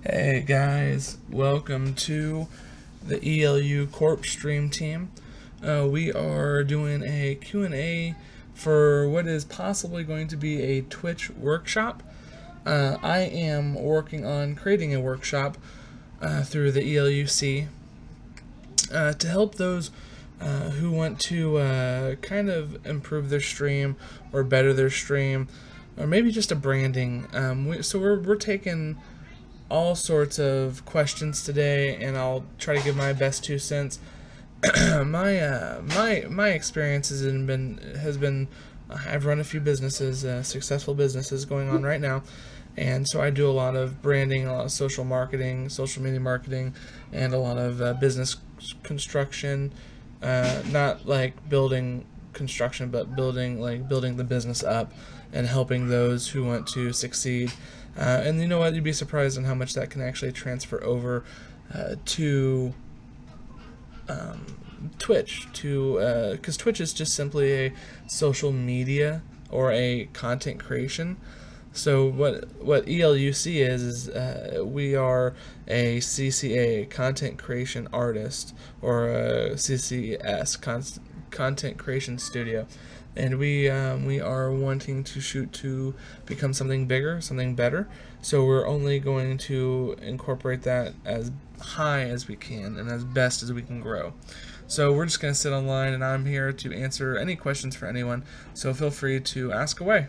Hey guys, welcome to the ELUCorp stream team. We are doing a Q&A for what is possibly going to be a Twitch workshop. I am working on creating a workshop through the ELUC to help those who want to kind of improve their stream or better their stream, or maybe just a branding. So we're taking all sorts of questions today, and I'll try to give my best 2 cents. my experience has been I've run a few businesses, successful businesses going on right now, and so I do a lot of branding, a lot of social marketing, social media marketing, and a lot of business construction. Not like building construction, but building the business up and helping those who want to succeed. And you know what? You'd be surprised on how much that can actually transfer over to Twitch, because Twitch is just simply a social media or a content creation. So what ELUC is we are a CCA, content creation artist, or a CCS, content creation studio. And we are wanting to shoot to become something bigger, something better. So we're only going to incorporate that as high as we can and as best as we can grow. So we're just going to sit online, and I'm here to answer any questions for anyone. So feel free to ask away.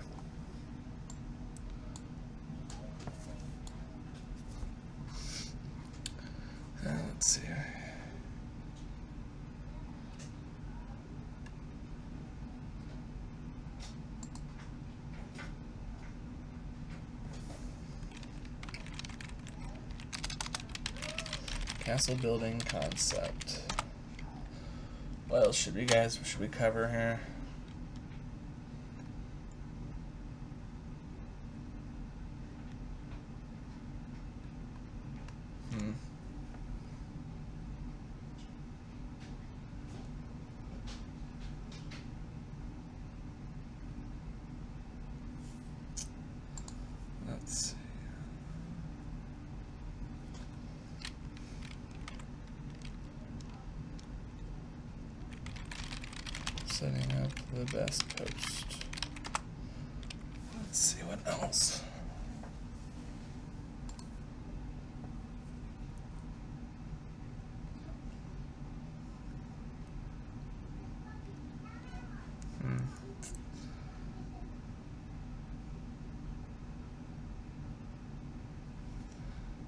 Let's see. Castle building concept. What else should we cover here? Let's see. Setting up the best post. Let's see what else.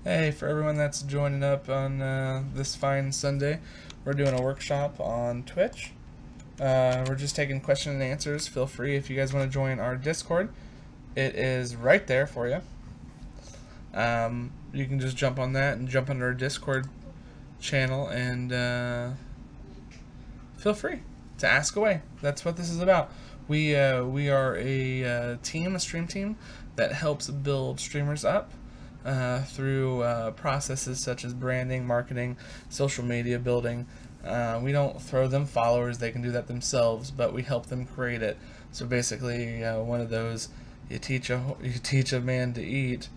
Hey, for everyone that's joining up on this fine Sunday, we're doing a workshop on Twitch. We're just taking question and answers. Feel free if you guys want to join our Discord. It is right there for you. You can just jump on that and jump on our Discord channel and feel free to ask away. That's what this is about. We are a stream team that helps build streamers up through processes such as branding, marketing, social media building. We don't throw them followers; they can do that themselves, but we help them create it. So basically, one of those, you teach a man to eat,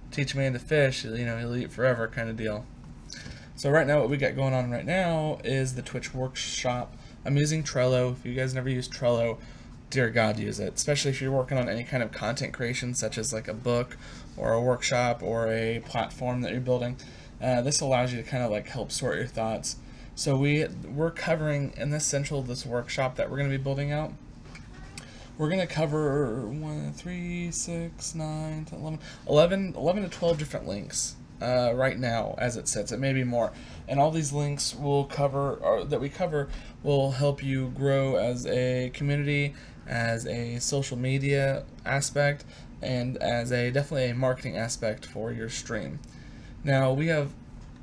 teach a man to fish, he'll eat forever kind of deal. So right now, what we got going on right now is the Twitch workshop. I'm using Trello. If you guys never use Trello, dear God, use it, especially if you're working on any kind of content creation, such as like a book or a workshop or a platform that you're building. This allows you to kind of like help sort your thoughts. So we're covering in this this workshop that we're going to be building out. We're going to cover 1, 3, 6, 9, 10, 11 to 12 different links right now as it sits. It may be more, and all these links will cover, or that we cover, will help you grow as a community, as a social media aspect, and as definitely a marketing aspect for your stream. Now we have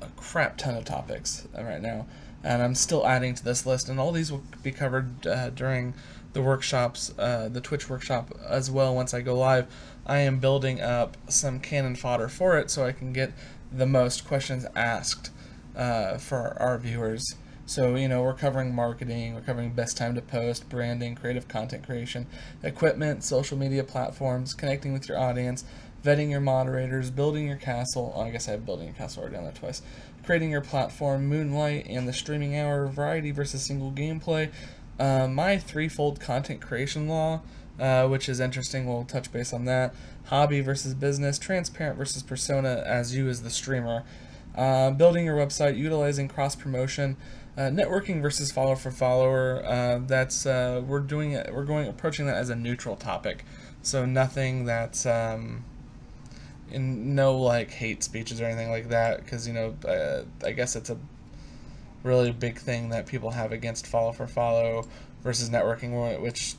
a crap ton of topics right now, and I'm still adding to this list, and all these will be covered during the workshops, the Twitch workshop as well. Once I go live, I am building up some cannon fodder for it so I can get the most questions asked for our viewers. So, we're covering marketing, we're covering best time to post, branding, creative content creation, equipment, social media platforms, connecting with your audience, vetting your moderators, building your castle. Oh, I guess I have building your castle already on there twice. Creating your platform, Moonlight, and the streaming hour, variety versus single gameplay. My threefold content creation law, which is interesting. We'll touch base on that. Hobby versus business, transparent versus persona as you as the streamer. Building your website, utilizing cross promotion, networking versus follower for follower. That's we're approaching that as a neutral topic, so nothing that's in no like hate speeches or anything like that, because I guess it's a really big thing that people have against follow for follow versus networking, which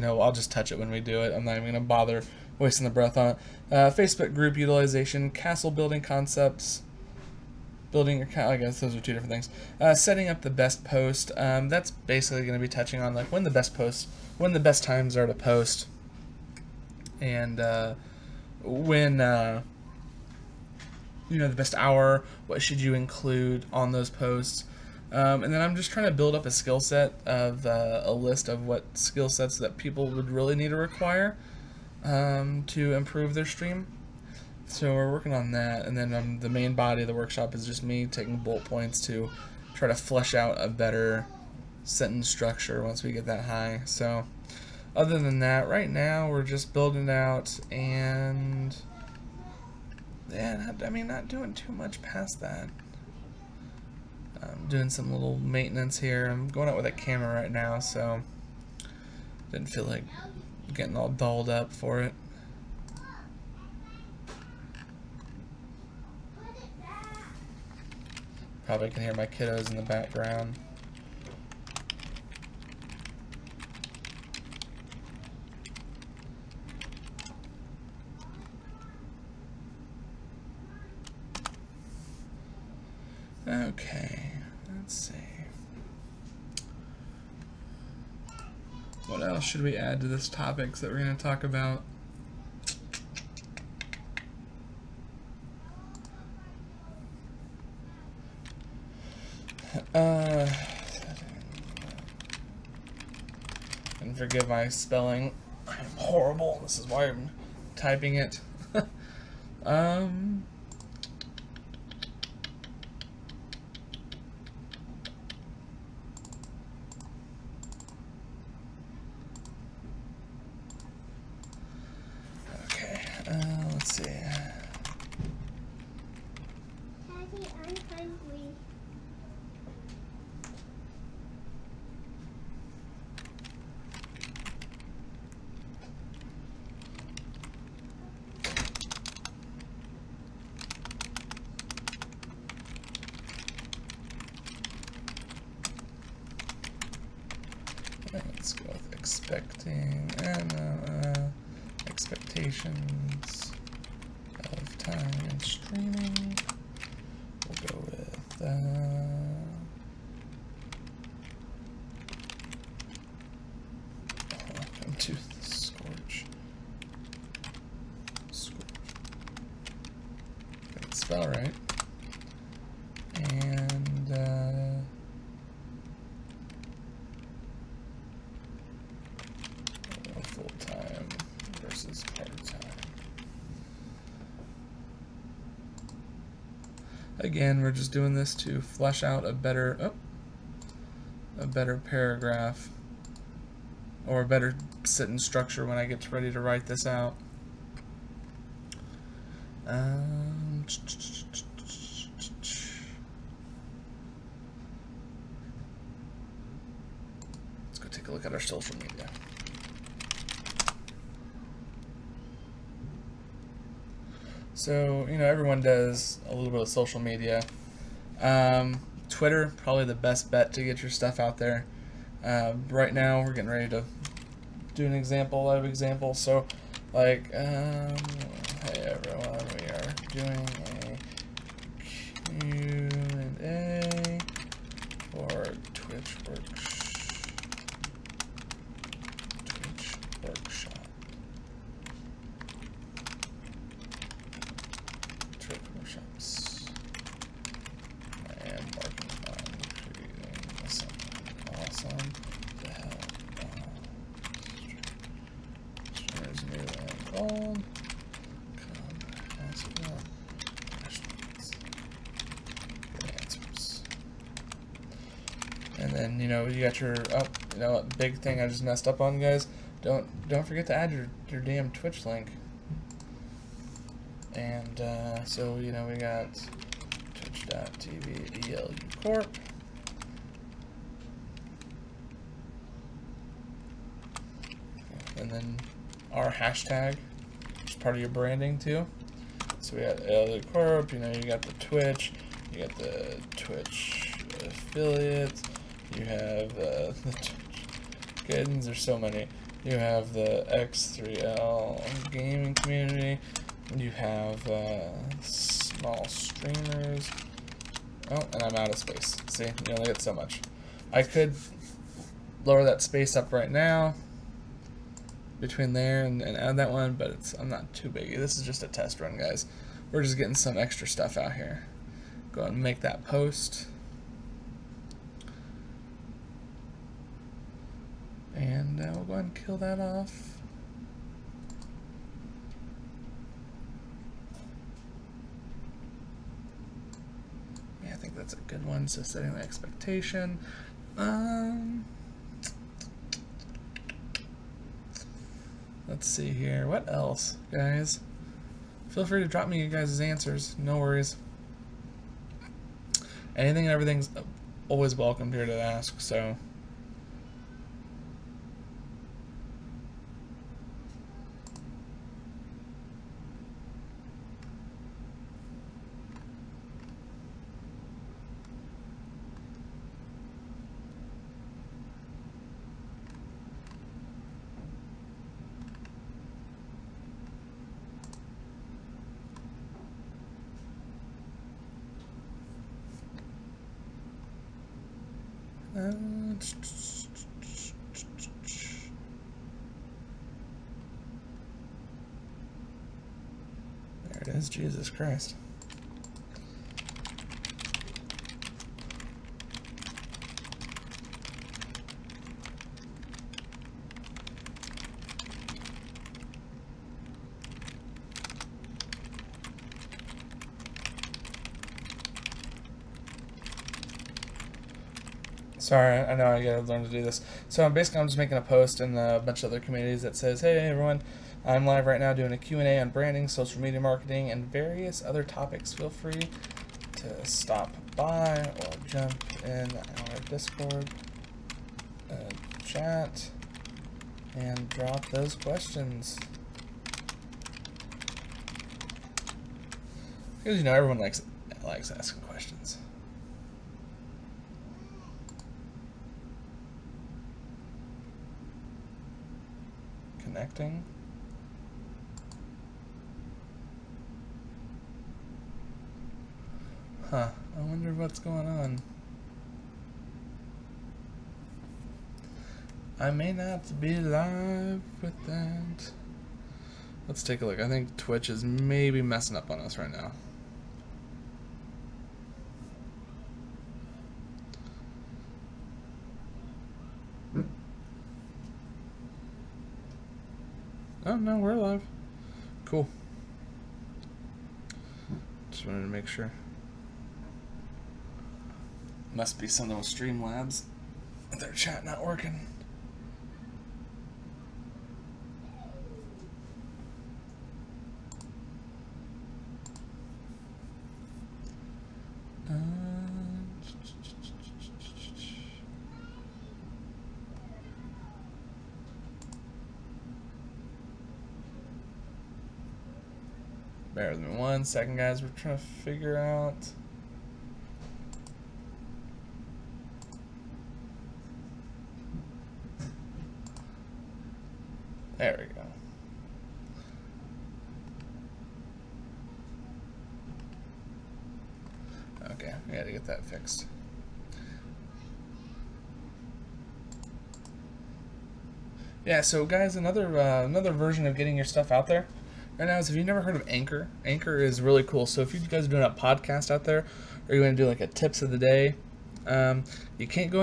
I'll just touch it when we do it. I'm not even gonna bother wasting the breath on it. Facebook group utilization, castle building concepts. Building your I guess those are two different things. Setting up the best post. That's basically going to be touching on like when the best times are to post, and when the best hour. What should you include on those posts? And then I'm just trying to build up a skill set of a list of what skill sets that people would really need to require to improve their stream. So we're working on that, and then the main body of the workshop is just me taking bullet points to try to flesh out a better sentence structure once we get that high. So other than that, right now we're just building out, and yeah, not doing too much past that. I'm doing some little maintenance here. I'm going out with a camera right now, so didn't feel like getting all dolled up for it. Probably can hear my kiddos in the background. Okay, let's see. What else should we add to this topics that we're going to talk about? And forgive my spelling. I'm horrible. This is why I'm typing it. Okay, let's see. Daddy, I'm hungry. Let's go with expecting expectations of time and streaming. We'll go with welcome to the Scorch. Got it spell right. And full-time versus part-time. Again, we're just doing this to flesh out a better paragraph, or a better sentence structure when I get ready to write this out. Let's go take a look at our social media. So, everyone does a little bit of social media. Twitter, probably the best bet to get your stuff out there. Right now, we're getting ready to do an live example. So, like, hey everyone, we are doing a Q&A for Twitch workshop. Workshops. I am working on creating something awesome to help streamers new and old then, you know, you got your, oh, you know what, big thing I just messed up on, guys. Don't forget to add your damn Twitch link. And so, you know, we got twitch.tv ELUCorp. And then our hashtag, which is part of your branding too. So we got ELUCorp, you know, you got the Twitch, you got the Twitch affiliate, you have the Twitch, goodness, there's so many. You have the X3L gaming community, you have small streamers. Oh, and I'm out of space. See, you only get so much. I could lower that space up right now between there and add that one, but I'm not too big. This is just a test run, guys. We're just getting some extra stuff out here. Go ahead and make that post. And we'll go ahead and kill that off. Yeah, I think that's a good one. So setting the expectation. Let's see here. What else, guys? Feel free to drop me you guys' answers. No worries. Anything and everything's always welcomed here to ask, so. There it is, Jesus Christ. Sorry, I know I gotta learn to do this. So I'm just making a post in a bunch of other communities that says, hey everyone, I'm live right now doing a Q&A on branding, social media marketing, and various other topics. Feel free to stop by or jump in our Discord chat and drop those questions. Because, you know, everyone likes asking questions. Connecting. Huh, I wonder what's going on. I may not be live with that. Let's take a look. I think Twitch is maybe messing up on us right now. Oh no, we're live. Cool. Just wanted to make sure. Must be something with Streamlabs. Their chat not working. Bear with me 1 second, guys. We're trying to figure out. There we go. Okay, we gotta get that fixed. Yeah, so guys, another version of getting your stuff out there right now is, if you've never heard of Anchor, Anchor is really cool. So if you guys are doing a podcast out there, or you want to do like a tips of the day, you can't go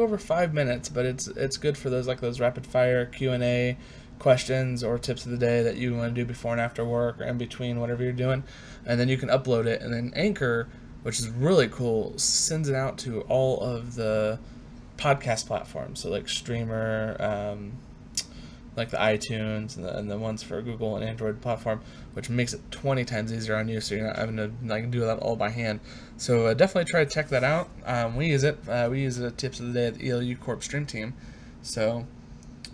over 5 minutes, but it's good for those rapid fire Q&A questions or tips of the day that you want to do before and after work or in between whatever you're doing, and then you can upload it, and then Anchor, which is really cool, sends it out to all of the podcast platforms, so like Streamer, like the iTunes and the ones for Google and Android platform, which makes it 20 times easier on you, so you're not having to like do that all by hand. So definitely try to check that out. We use it. We use it at Tips of the Day at the ELUCorp stream team. So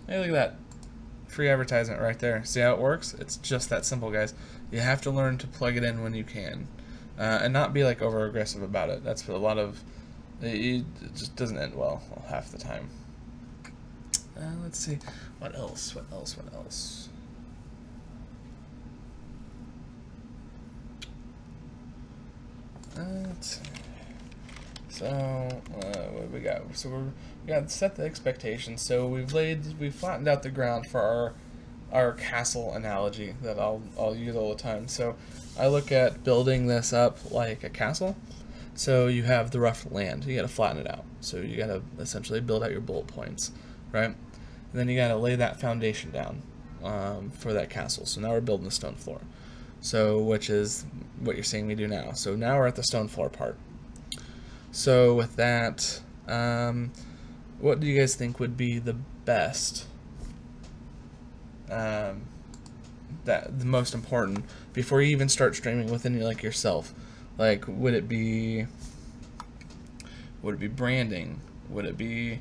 hey, look at that. Free advertisement right there. See how it works? It's just that simple, guys. You have to learn to plug it in when you can, and not be like over aggressive about it. That's what a lot of it just doesn't end well half the time. Let's see. What else? What else? What else? Let's see. So what we got? So we got to set the expectations. So we've flattened out the ground for our castle analogy that I'll use all the time. So I look at building this up like a castle. So you have the rough land. You got to flatten it out. So you got to essentially build out your bullet points, right? And then you got to lay that foundation down for that castle. So now we're building the stone floor. So which is what you're seeing me do now. So now we're at the stone floor part. So with that, what do you guys think would be the best, the most important before you even start streaming within like yourself? Like, would it be branding? Would it be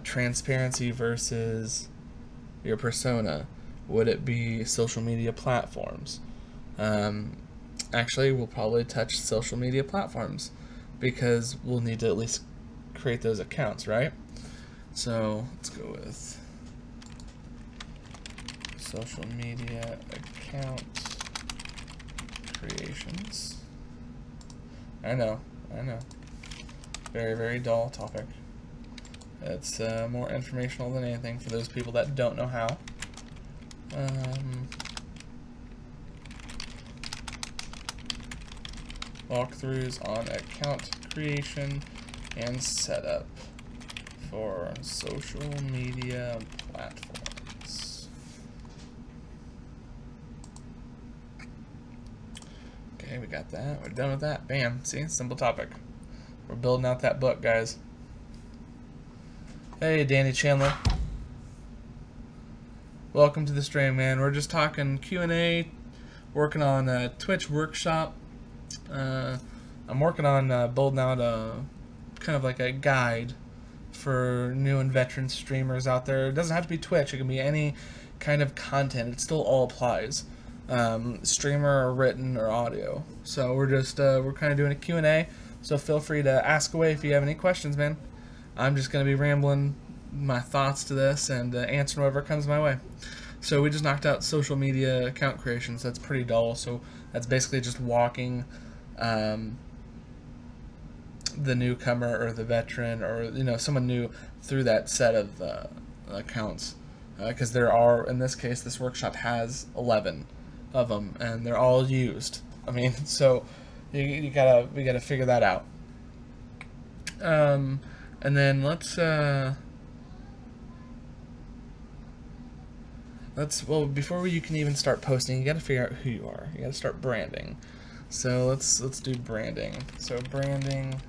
transparency versus your persona? Would it be social media platforms? Actually, we'll probably touch social media platforms because we'll need to at least create those accounts, right? So let's go with social media account creations. I know. Very, very dull topic. It's more informational than anything for those people that don't know how. Walkthroughs on account creation and setup for social media platforms. Okay, we got that. We're done with that. Bam. See? Simple topic. We're building out that book, guys. Hey, Danny Chandler. Welcome to the stream, man. We're just talking Q&A, working on a Twitch workshop. I'm working on building out a kind of like a guide for new and veteran streamers out there. It doesn't have to be Twitch. It can be any kind of content. It still all applies. Streamer or written or audio. So we're just we're kind of doing a Q&A. So feel free to ask away if you have any questions, man. I'm just going to be rambling my thoughts to this and answering whatever comes my way. So we just knocked out social media account creation, so that's pretty dull. So that's basically just walking the newcomer or the veteran or someone new through that set of accounts, because there are, in this case, this workshop has 11 of them and they're all used. I mean, so we gotta figure that out. And then well, before you can even start posting, you got to figure out who you are. You got to start branding. So let's do branding. So branding,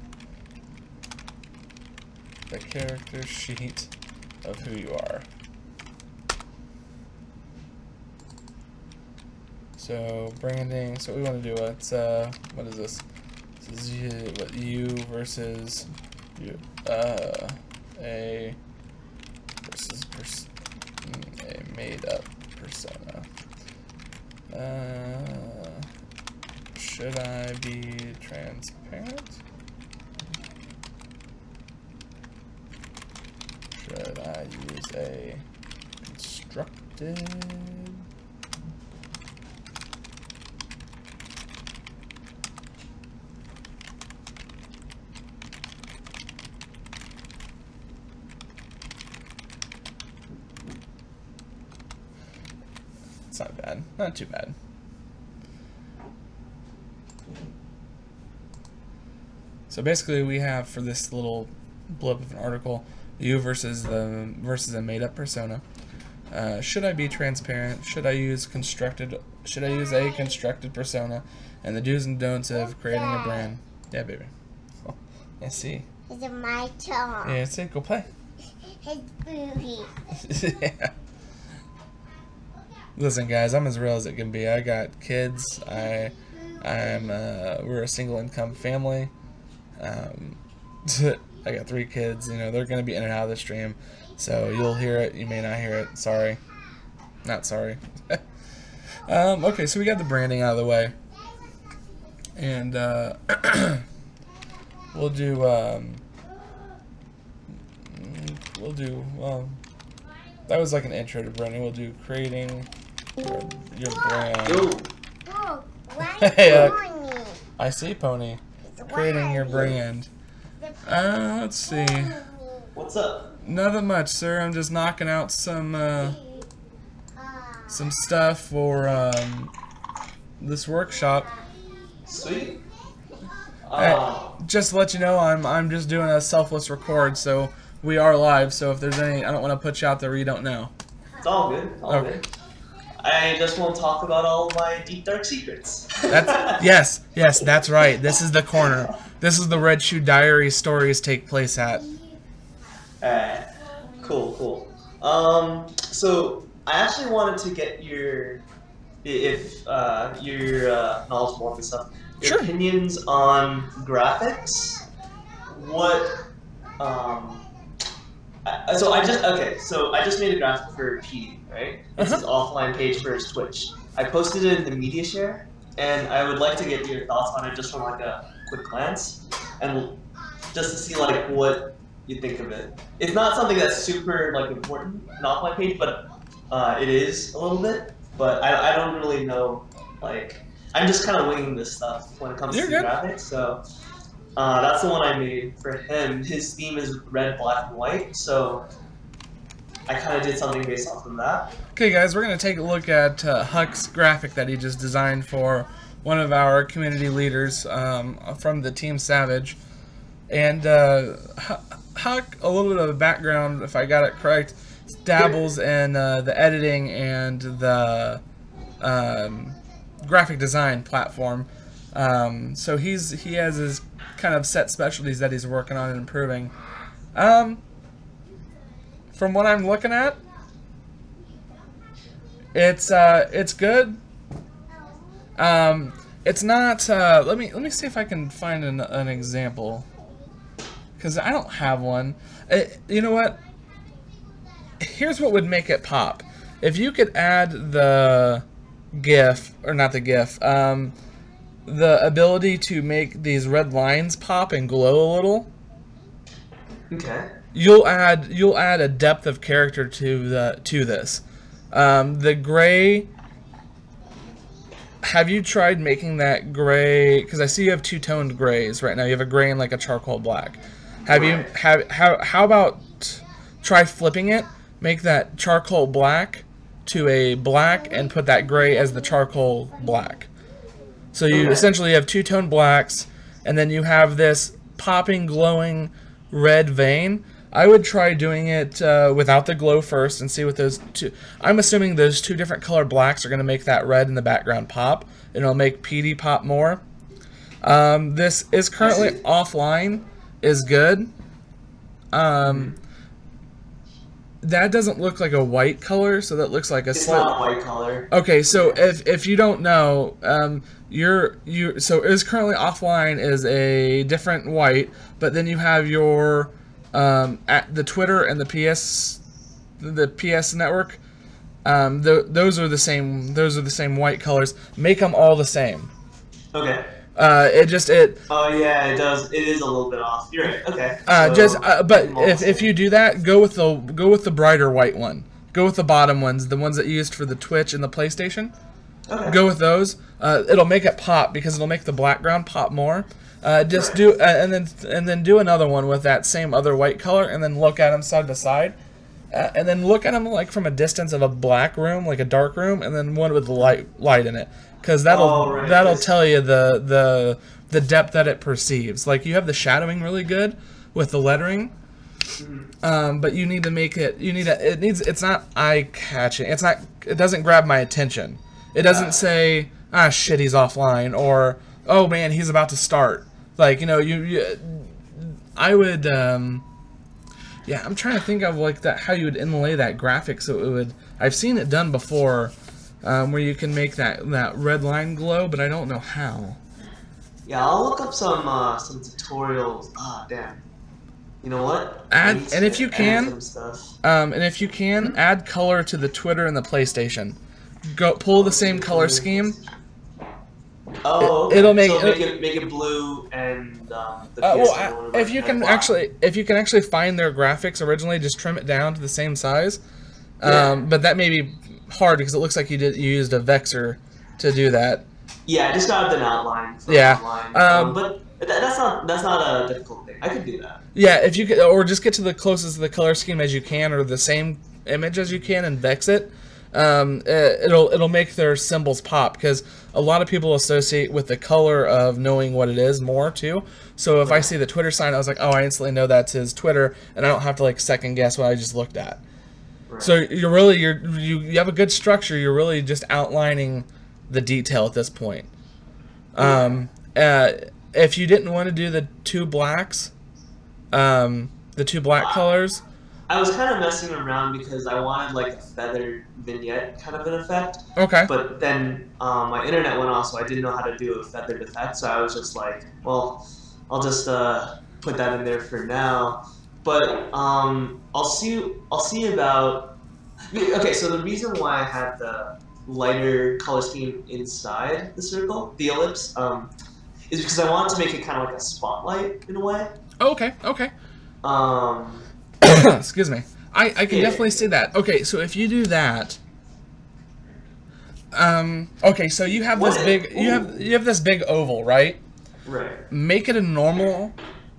the character sheet of who you are. So branding. So what we want to do. Let's what is this? This is you versus you. A made-up persona. Should I be transparent? Should I use a constructed? It's not bad. Not too bad. So basically we have, for this little blip of an article, you versus a made-up persona. Should I be transparent? Should I use a constructed persona? And the do's and don'ts of creating a brand. Yeah, baby. Oh, I see. It's my turn. Yeah, say go play. His booty. Yeah. Listen, guys, I'm as real as it can be. I got kids. We're a single income family. I got 3 kids. You know, they're gonna be in and out of the stream, so you'll hear it. You may not hear it. Sorry, not sorry. Okay, so we got the branding out of the way, and we'll do that was like an intro to branding. We'll do creating your brand. Oh, Hey, pony. I see, Pony. Creating your brand. Let's see. What's up? Nothing much, sir. I'm just knocking out some stuff for this workshop. Sweet. Just to let you know, I'm just doing a selfless record, so we are live. So if there's any, I don't want to put you out there where you don't know. It's all good. It's all Okay. good. I just won't talk about all my deep dark secrets. That's yes, that's right. This is the corner. This is the Red Shoe Diary stories take place at. Cool. So I actually wanted to get your, if you're knowledgeable on this stuff, your Sure. opinions on graphics. What, so I just made a graphic for P, right? It's his offline page for his Twitch. I posted it in the media share, and I would like to get your thoughts on it just from like a quick glance, and just to see like what you think of it. It's not something that's super like important, an offline page, but it is a little bit. But I don't really know, like, I'm just kind of winging this stuff when it comes to graphics. So that's the one I made for him. His theme is red, black, and white. So I kind of did something based off of that. Okay, guys, we're going to take a look at Huck's graphic that he just designed for one of our community leaders from the Team Savage. And Huck, a little bit of a background, if I got it correct, dabbles in the editing and the graphic design platform. So he has his kind of set specialties that he's working on and improving. From what I'm looking at, it's good. It's not. Let me see if I can find an example, because I don't have one. You know what? Here's what would make it pop. If you could add the GIF, or not the GIF, the ability to make these red lines pop and glow a little. Okay. You'll add a depth of character to this. The gray. Have you tried making that gray? Because I see you have two-toned grays right now. You have a gray and like a charcoal black. How about try flipping it? Make that charcoal black to a black and put that gray as the charcoal black. So you essentially have two-tone blacks, and then you have this popping, glowing red vein. I would try doing it without the glow first and see what those two... I'm assuming those two different color blacks are going to make that red in the background pop, and it'll make PD pop more. This is currently offline, is good. That doesn't look like a white color, so that looks like a It's not white color. Okay, so if you don't know, so is currently offline is a different white, but then you have your at the Twitter and the PS network. Those are the same. Those are the same white colors. Make them all the same. Okay. Oh yeah, it does. It is a little bit off. You're right. Okay. But if you do that, go with the brighter white one. Go with the bottom ones, the ones that you used for the Twitch and the PlayStation. Okay. Go with those. It'll make it pop because it'll make the background pop more. Just do and then do another one with that same other white color, and then look at them side by side, and then look at them like from a distance of a black room, like a dark room, and then one with the light in it. Because that'll tell you the depth that it perceives. Like you have the shadowing really good with the lettering, but you need to make it. It's not eye catching. It doesn't grab my attention. It doesn't say shit he's offline or oh man he's about to start. Like you I would, yeah, I'm trying to think of like that, how you would inlay that graphic so it would, I've seen it done before, where you can make that red line glow, but I don't know how. Yeah, I'll look up some tutorials. Ah, damn. You know what? And if you can, Mm-hmm. add color to the Twitter and the PlayStation. Go pull the same color scheme. Oh, okay. It'll make so make it blue and the well, if you can actually find their graphics originally, just trim it down to the same size. But that may be hard because it looks like you used a vector to do that. Yeah, I just grabbed an outline. Yeah, but that's not a difficult thing. I could do that. Yeah, if you could, or just get to the closest to the color scheme as you can, or the same image as you can, and vex it. It'll make their symbols pop, because a lot of people associate with the color of knowing what it is more too. So if I see the Twitter sign, I was like, oh, I instantly know that's his Twitter, and I don't have to like second guess what I just looked at. Right. So you have a good structure. You're really just outlining the detail at this point. If you didn't want to do the two blacks, the two black colors. I was kind of messing around because I wanted like a feathered vignette kind of an effect. Okay. But then my internet went off, so I didn't know how to do a feathered effect. So I was just like, well, I'll just put that in there for now. But I'll see about. Okay, so the reason why I had the lighter color scheme inside the circle, the ellipse, is because I wanted to make it kind of like a spotlight in a way. Okay. Okay. Excuse me. I can definitely see that. Okay, so if you do that, okay, so you have this big, you have this big oval, right? Right. Make it a normal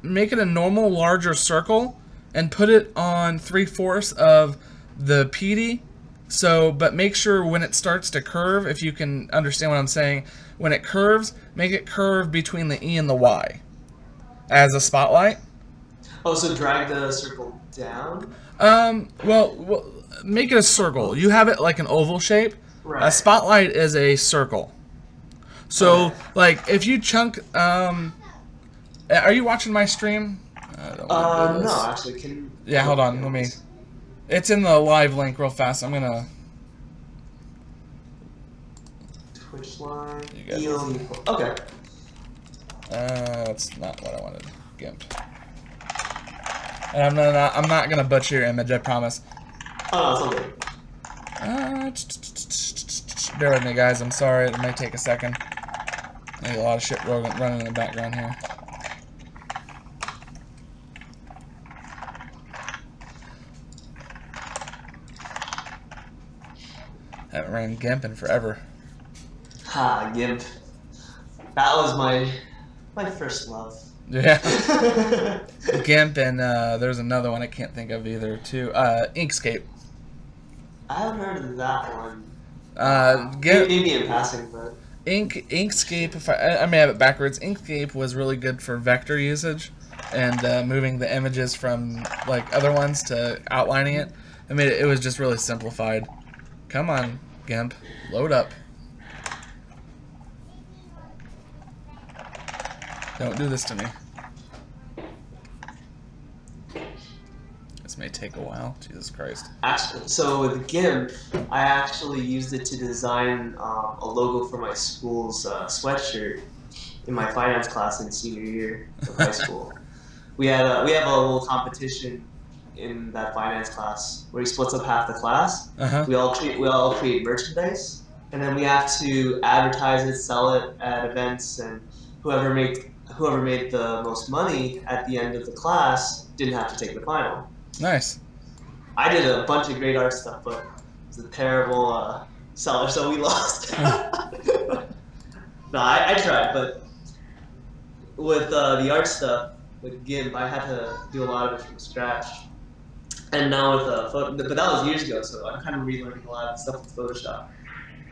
larger circle, and put it on 3/4 of the PD. So, but make sure when it starts to curve, if you can understand what I'm saying, when it curves, make it curve between the E and the Y as a spotlight. Oh, so drag the circle down? Well, make it a circle. You have it like an oval shape. Right. A spotlight is a circle. So, like, if you chunk, are you watching my stream? No, actually, Yeah, hold on, let me. It's in the live link real fast. I'm gonna. Twitch line. ELUCorp. Okay. That's not what I wanted. GIMP. And I'm not gonna butcher your image, I promise. Oh, no, it's Bear with me, guys. I'm sorry. It might take a second. I got a lot of shit running in the background here. Haven't ran GIMP in forever. Ha, GIMP. That was my first love. Yeah. GIMP, and there's another one I can't think of either too. Inkscape. I haven't heard of that one. GIMP, maybe in passing, but Inkscape. If I may have it backwards. Inkscape was really good for vector usage and moving the images from like other ones to outlining it. I mean, it was just really simplified. Come on, GIMP, load up. Don't do this to me. This may take a while. Jesus Christ. Actually, so with GIMP, I actually used it to design a logo for my school's sweatshirt in my finance class in senior year of high school. We have a little competition in that finance class where he splits up half the class. We all create merchandise, and then we have to advertise it, sell it at events, and whoever made the most money at the end of the class didn't have to take the final. Nice. I did a bunch of great art stuff, but it was a terrible seller, so we lost. No, I tried, but with the art stuff, with GIMP, I had to do a lot of it from scratch. And now with but that was years ago, so I'm kind of relearning a lot of stuff with Photoshop.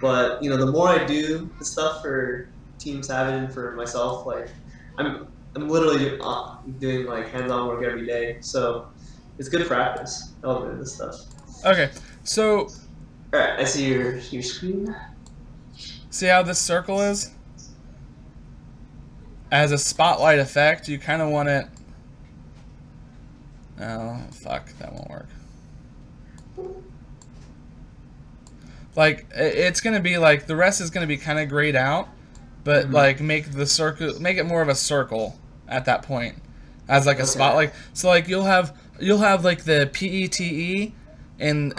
But you know, the more I do the stuff for Team Savage and for myself, like I'm literally doing like hands-on work every day, so it's good practice. I love doing this stuff. Okay, so all right, I see your screen. See how this circle is? As a spotlight effect, you kind of want it Oh, fuck. That won't work. Like, it's going to be like, the rest is going to be kind of grayed out, but like make the circle, make it more of a circle at that point as like a spot. Like, so like you'll have like the PETE in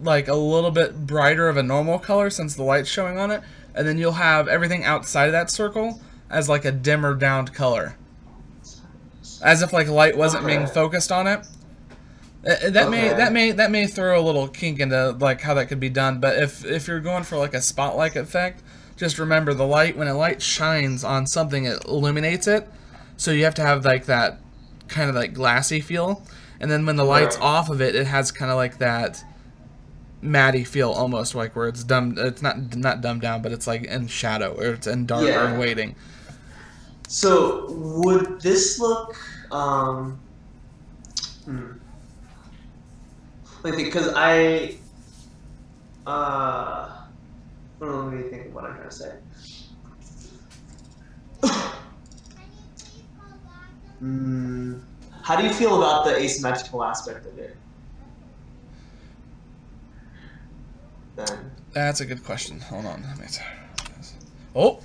like a little bit brighter of a normal color since the light's showing on it, and then you'll have everything outside of that circle as like a dimmer downed color, as if like light wasn't being focused on it. That may throw a little kink into like how that could be done, but if you're going for like a spotlight effect, just remember the light, when a light shines on something, it illuminates it, so you have to have like that kind of like glassy feel, and then when the light's off of it, it has kind of like that matty feel, almost like where it's dumbed. It's not dumbed down, but it's like in shadow, or it's in dark or waiting. So would this look like, because let me think of what I'm trying to say. How do you feel about the asymmetrical aspect of it? Then. That's a good question. Hold on. Let me see. Oh.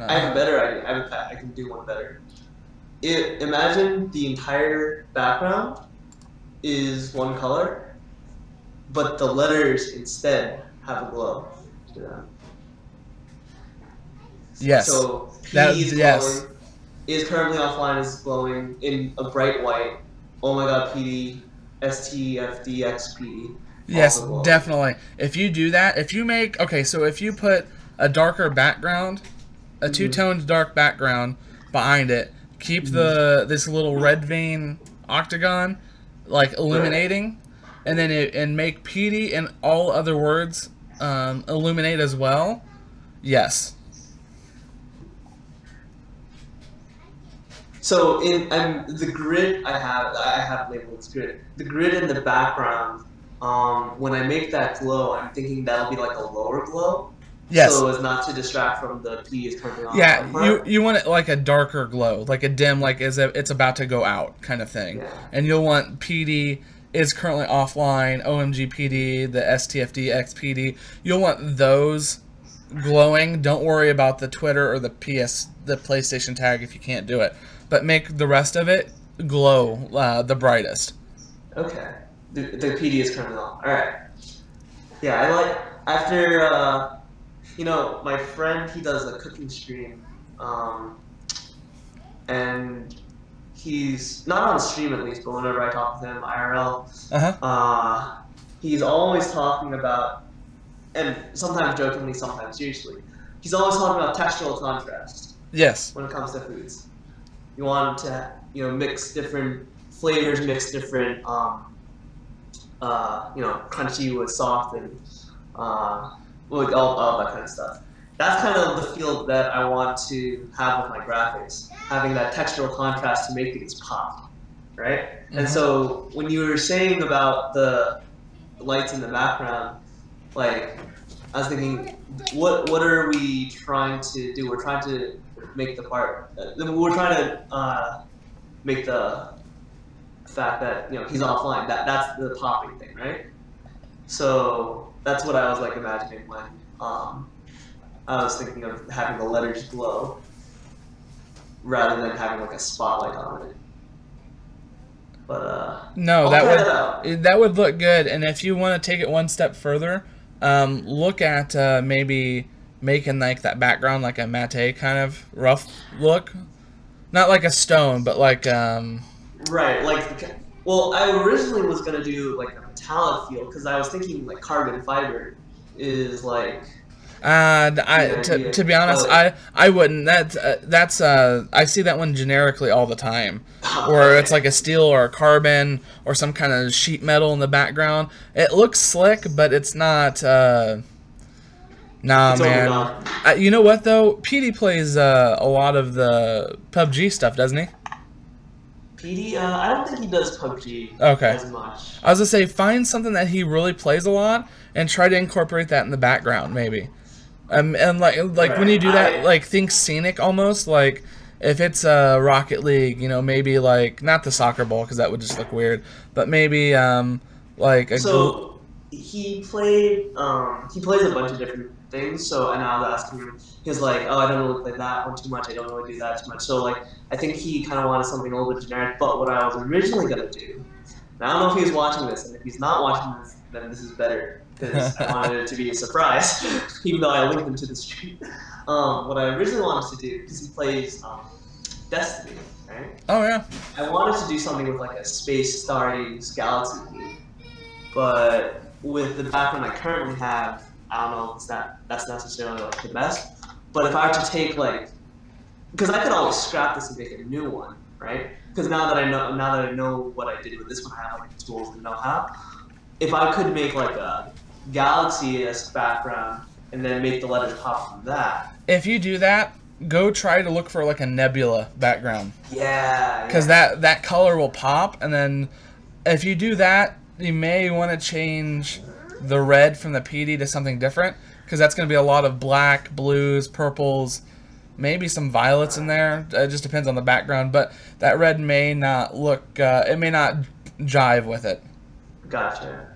I have a better idea. I can do one better. Imagine the entire background is one color, but the letters instead have a glow to them. Yes. So P is glowing, is currently offline, is glowing in a bright white. Oh my god, PD, STFDXPD. Yes, definitely. If you do that, if you make, so if you put a darker background, a two-toned dark background behind it, keep this little red vein octagon like illuminating, and then and make PD and all other words illuminate as well. Yes. So the grid I have labeled as grid. The grid in the background, when I make that glow, I'm thinking that'll be like a lower glow. Yes. So as not to distract from the P is currently on. Yeah, you want it like a darker glow, like a dim, like as if it's about to go out kind of thing. Yeah. And you'll want PD is currently offline, OMG PD, the STFD XPD. You'll want those glowing. Don't worry about the Twitter or the PlayStation tag if you can't do it. But make the rest of it glow the brightest. Okay. The PD is currently on. All right. Yeah, I like after. You know, my friend, he does a cooking stream, and he's not on stream at least, but whenever I talk with him IRL, he's always talking about, and sometimes jokingly, sometimes seriously, he's always talking about textural contrast. Yes. When it comes to foods, you want to, mix different flavors, mix different, crunchy with soft and. All that kind of stuff. That's kind of the feel that I want to have with my graphics, having that textural contrast to make things pop, right? And so when you were saying about the lights in the background, like I was thinking, what are we trying to do? We're trying to make the part. We're trying to make the fact that he's offline. That's the popping thing, right? So. That's what I was like imagining when I was thinking of having the letters glow rather than having like a spotlight on it. But no, that would look good. And if you want to take it one step further, look at maybe making like that background like a matte kind of rough look, not like a stone, but like right, like. Well, I originally was gonna do like a metallic feel because I was thinking like carbon fiber is like. To be honest, I wouldn't. That's I see that one generically all the time, where it's like a steel or a carbon or some kind of sheet metal in the background. It looks slick, but it's not. Nah, it's man. You know what though? PD plays a lot of the PUBG stuff, doesn't he? PD, I don't think he does PUBG Okay. as much. I was gonna say, find something that he really plays a lot and try to incorporate that in the background, maybe. And like when you do that, like think scenic almost. Like if it's Rocket League, you know, maybe like not the soccer ball because that would just look weird, but maybe like a. So he plays a bunch of different things. So and I was asking him, he was like, oh, I don't really play that one too much. I don't really do that too much. So like I think he kind of wanted something a little bit generic. But what I was originally gonna do, and I don't know if he's watching this, and if he's not watching this, then this is better because I wanted it to be a surprise, even though I linked him to the stream. What I originally wanted to do, because he plays Destiny, right? Oh yeah. I wanted to do something with like a space starting galaxy theme, but with the background I currently have, I don't know if that's necessarily like the best. But if I were to take like, because I could always scrap this and make a new one, right? Because now that I know what I did with this one, I have like the tools and know-how. If I could make like a galaxy-esque background and then make the letters pop from that. If you do that, go try to look for like a nebula background. Yeah. Because that color will pop, and then if you do that, you may want to change the red from the PD to something different, because that's going to be a lot of black, blues, purples, maybe some violets in there. It just depends on the background, but that red may not look, it may not jive with it. Gotcha.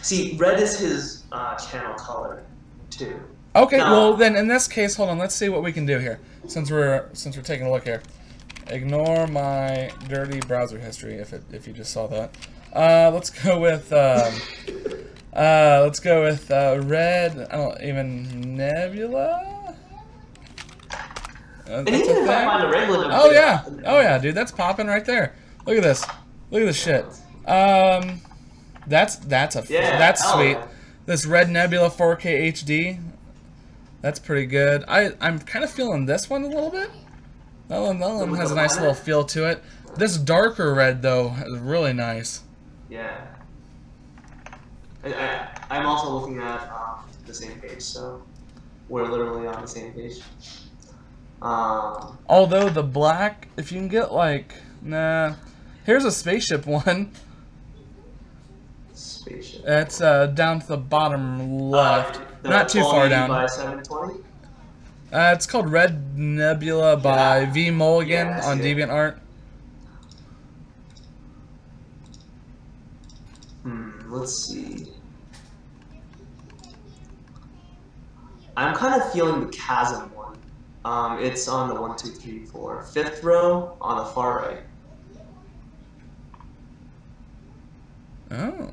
See, red is his channel color too. Okay, well then in this case, hold on. Let's see what we can do here. Since we're taking a look here, ignore my dirty browser history if you just saw that. Let's go with red. I don't even nebula. And even if I find a regular nebula. Oh yeah, dude, that's popping right there. Look at this. Look at this shit. That's sweet. Yeah. This red nebula 4K HD. That's pretty good. I'm kind of feeling this one a little bit. That one has a nice little feel to it. This darker red though is really nice. Yeah. I'm also looking at the same page, so we're literally on the same page. Although the black, if you can get like, here's a spaceship one. Spaceship. It's down to the bottom left, not too far down. By 720. It's called Red Nebula by V Mulligan on DeviantArt. Let's see. I'm kind of feeling the chasm one. It's on the 1, 2, 3, 4, 5th row on the far right. Oh.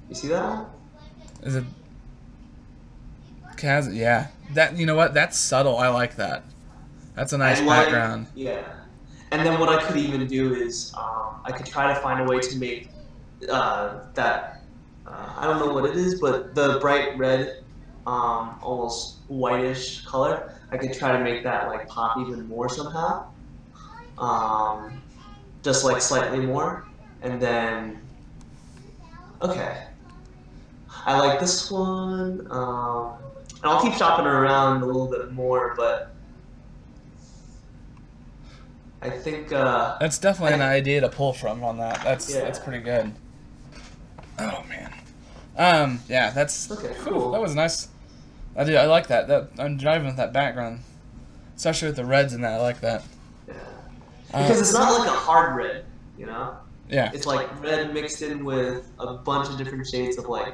You see that one? Is it chasm? Yeah. That, you know what? That's subtle. I like that. That's a nice background. Yeah. And then what I could even do is I could try to find a way to make that I don't know what it is, but the bright red, almost whitish color, I could try to make that like pop even more somehow, just like slightly more, and then okay, I like this one, and I'll keep shopping around a little bit more, but I think that's definitely an idea to pull from on that. That's pretty good. Oh man. Yeah, that's okay. Cool. That was nice. I like that. I'm driving with that background, especially with the reds in that. I like that. Yeah. Because it's not like a hard red, you know. Yeah. It's like red mixed in with a bunch of different shades of like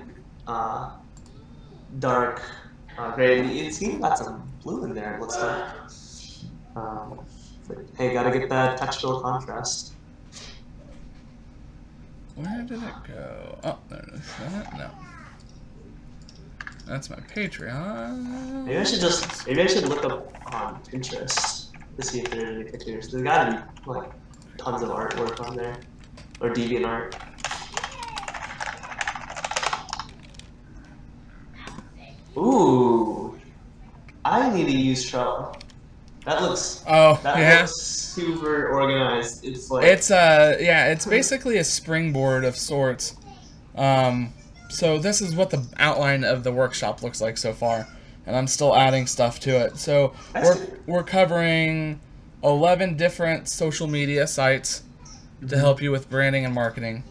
dark gray. And it's even got some blue in there. It looks like. But, hey, gotta get that textural contrast. Where did it go? Oh, there it is. Is that it? No. That's my Patreon. Maybe I should look up on Pinterest to see if there are any pictures. There's gotta be like tons of artwork on there, or DeviantArt. Ooh, I need to use Trello. That looks. Looks super organized. It's like. It's basically a springboard of sorts. So this is what the outline of the workshop looks like so far, and I'm still adding stuff to it. So we're covering 11 different social media sites to help you with branding and marketing.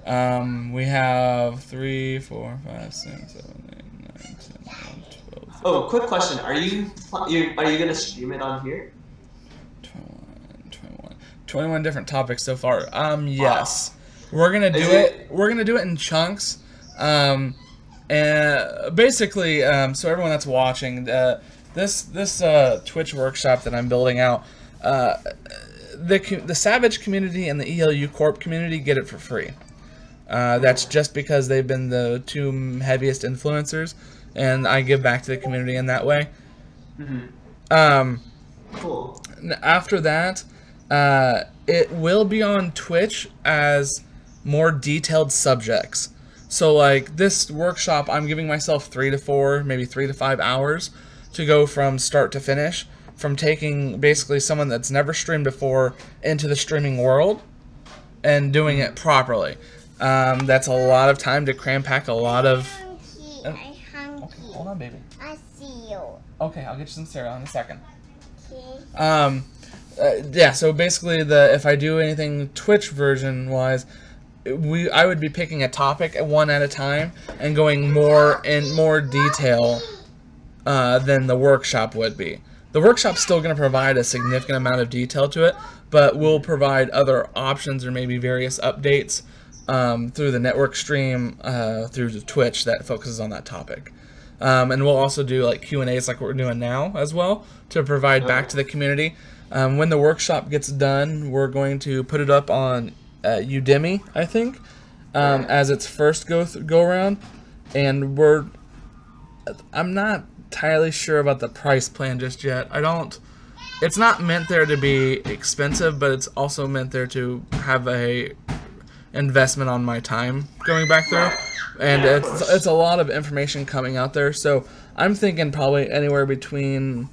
We have 3, 4, 5, 6, 7, 8, 9, 10, 11, 12. Oh, quick question. Are you gonna stream it on here? 21 different topics so far. Yes. We're gonna do it. We're gonna do it in chunks. And basically, so everyone that's watching, this Twitch workshop that I'm building out, the Savage community and the ELUCorp community get it for free. That's just because they've been the two heaviest influencers, and I give back to the community in that way. Cool. After that, it will be on Twitch as more detailed subjects. So like this workshop, I'm giving myself 3 to 4, maybe 3 to 5 hours to go from start to finish, from taking basically someone that's never streamed before into the streaming world and doing it properly. That's a lot of time to cram pack a lot of... I'm hungry. Okay, hold on, baby. I see you. Okay, I'll get you some cereal in a second. Okay. Yeah, so basically, if I do anything Twitch version wise, I would be picking a topic one at a time and going more detail than the workshop would be. The workshop's still going to provide a significant amount of detail to it, but we'll provide other options or maybe various updates through the network stream through the Twitch that focuses on that topic. And we'll also do like Q&As like we're doing now as well to provide back to the community. When the workshop gets done, we're going to put it up on Udemy, I think, as its first go around. And I'm not entirely sure about the price plan just yet. It's not meant there to be expensive, but it's also meant there to have a investment on my time going back through. And it's a lot of information coming out there, so I'm thinking probably anywhere between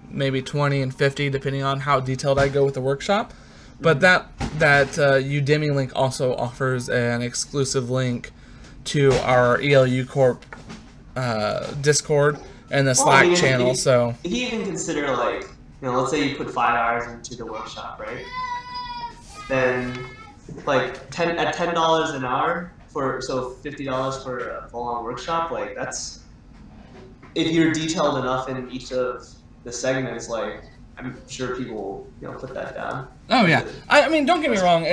maybe 20 and 50, depending on how detailed I go with the workshop. But that Udemy link also offers an exclusive link to our ELUCorp Discord and the Slack channel. So if you even consider, like, let's say you put 5 hours into the workshop, right? Then like $10 an hour so $50 for a full-on workshop, like that's, if you're detailed enough in each of the segments, like I'm sure people will, put that down. Oh yeah, I mean, don't get me wrong.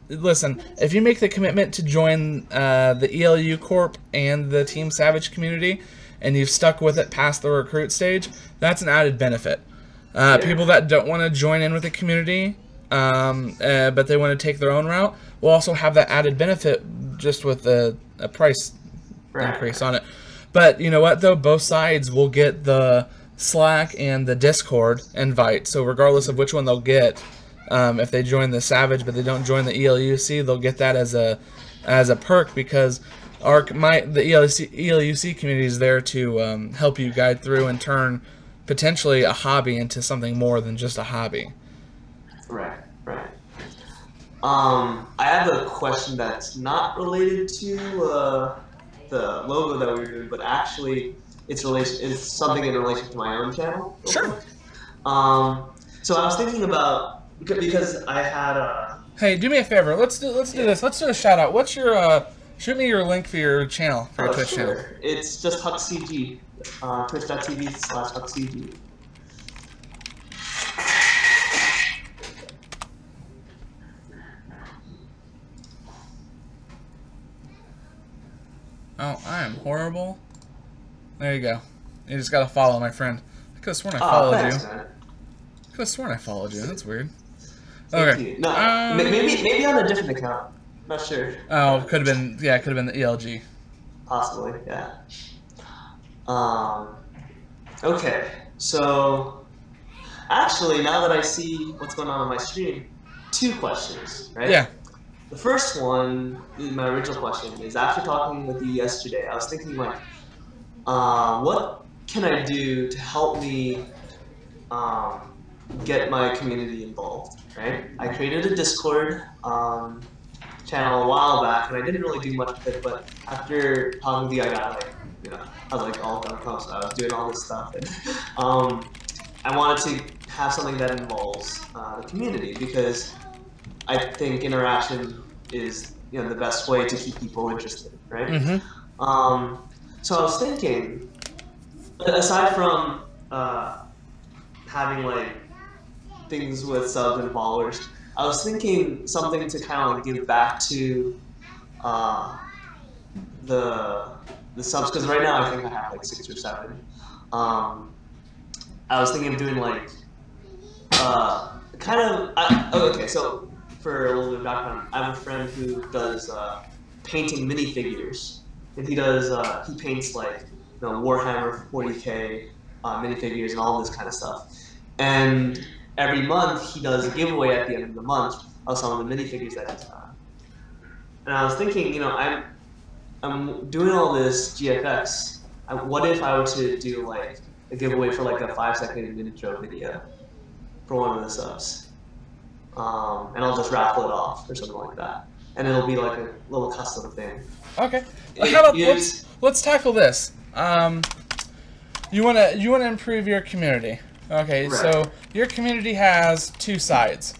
Listen, if you make the commitment to join the ELUCorp and the Team Savage community, and you've stuck with it past the recruit stage, that's an added benefit. People that don't want to join in with the community, but they want to take their own route, will also have that added benefit just with a price increase on it. But you know what, though? Both sides will get the Slack and the Discord invite. So regardless of which one they'll get, if they join the Savage but they don't join the ELUC, they'll get that as a perk, because the ELUC community is there to help you guide through and turn potentially a hobby into something more than just a hobby. Right. I have a question that's not related to the logo that we were doing, but actually it's something in relation to my own channel. Sure. So I was thinking about, because I had a... Hey, do me a favor. Let's do this. Let's do a shout out. What's your shoot me your link for your channel, for your Twitch channel. It's just HuckCG. Twitch.tv/HuckCG. Oh, I am horrible. There you go. You just gotta follow, my friend. I could have sworn I followed you. Man. Could have sworn I followed you. That's weird. Okay. No, maybe on a different account. Not sure. Oh, could have been. Yeah, could have been the ELG. Possibly. Yeah. Okay. So, actually, now that I see what's going on my stream, 2 questions, right? Yeah. The first one, my original question, is after talking with you yesterday, I was thinking, like, what can I do to help me get my community involved, right? I created a Discord channel a while back, and I didn't really do much with it, but after talking with you, I got, like, I was like all done up, so I was doing all this stuff. And, I wanted to have something that involves the community because I think interaction is the best way to keep people interested, right? So I was thinking, aside from having like things with subs and followers, I was thinking something to kind of like give back to the subs, because right now I think I have like 6 or 7. I was thinking of doing like okay, so for a little bit of background, I have a friend who does painting minifigures, and he paints like Warhammer 40K minifigures and all this kind of stuff. And every month he does a giveaway at the end of the month of some of the minifigures that he's done. And I was thinking, I'm doing all this GFX. What if I were to do like a giveaway for like a 5-second intro video for one of the subs? And I'll just raffle it off or something like that. And it'll be like a little custom thing. Okay. How about let's tackle this. You wanna improve your community. Okay, right. So your community has 2 sides.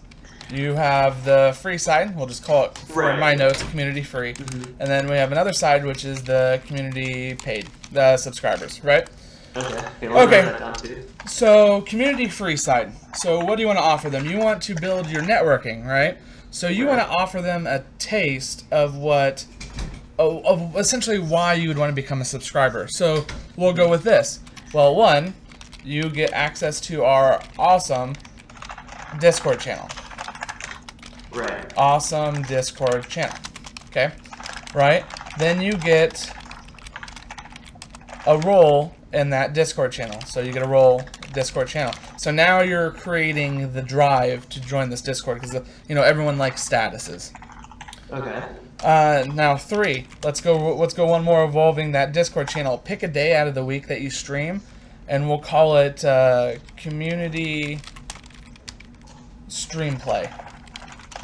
You have the free side, we'll just call it, for my notes, community free. And then we have another side, which is the community paid, the subscribers, right? Okay. So community free side. So what do you want to offer them? You want to build your networking, right? So you want to offer them a taste of what, of essentially why you would want to become a subscriber. So we'll go with this. Well, 1, you get access to our awesome Discord channel. Right. Awesome Discord channel. Okay. Right. Then you get a role in that Discord channel. So you get a role Discord channel. So now you're creating the drive to join this Discord because everyone likes statuses. Okay. Now 3. Let's go one more, evolving that Discord channel. Pick a day out of the week that you stream, and we'll call it community stream play.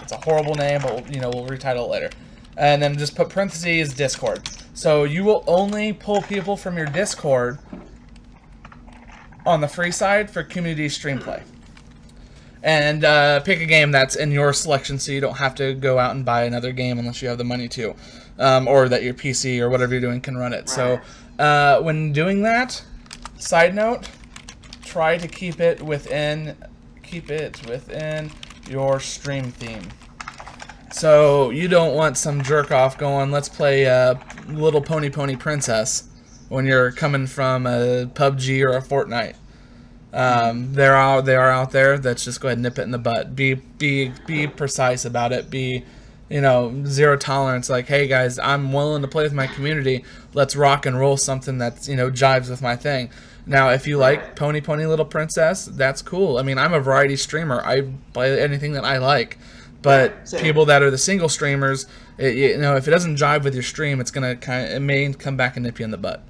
It's a horrible name, but we'll retitle it later. And then just put parentheses Discord. So you will only pull people from your Discord on the free side for community stream play. And pick a game that's in your selection, so you don't have to go out and buy another game unless you have the money to, or that your PC or whatever you're doing can run it. Right. So when doing that, side note, try to keep it within your stream theme. So you don't want some jerk off going, let's play Little Pony Princess when you're coming from a PUBG or a Fortnite. They are out there. Let's just go ahead and nip it in the butt. Be precise about it. Be zero tolerance. Like, hey guys, I'm willing to play with my community. Let's rock and roll something that's jives with my thing. Now, if you like Pony Little Princess, that's cool. I mean, I'm a variety streamer. I play anything that I like. But people that are the single streamers, if it doesn't jive with your stream, it may come back and nip you in the butt.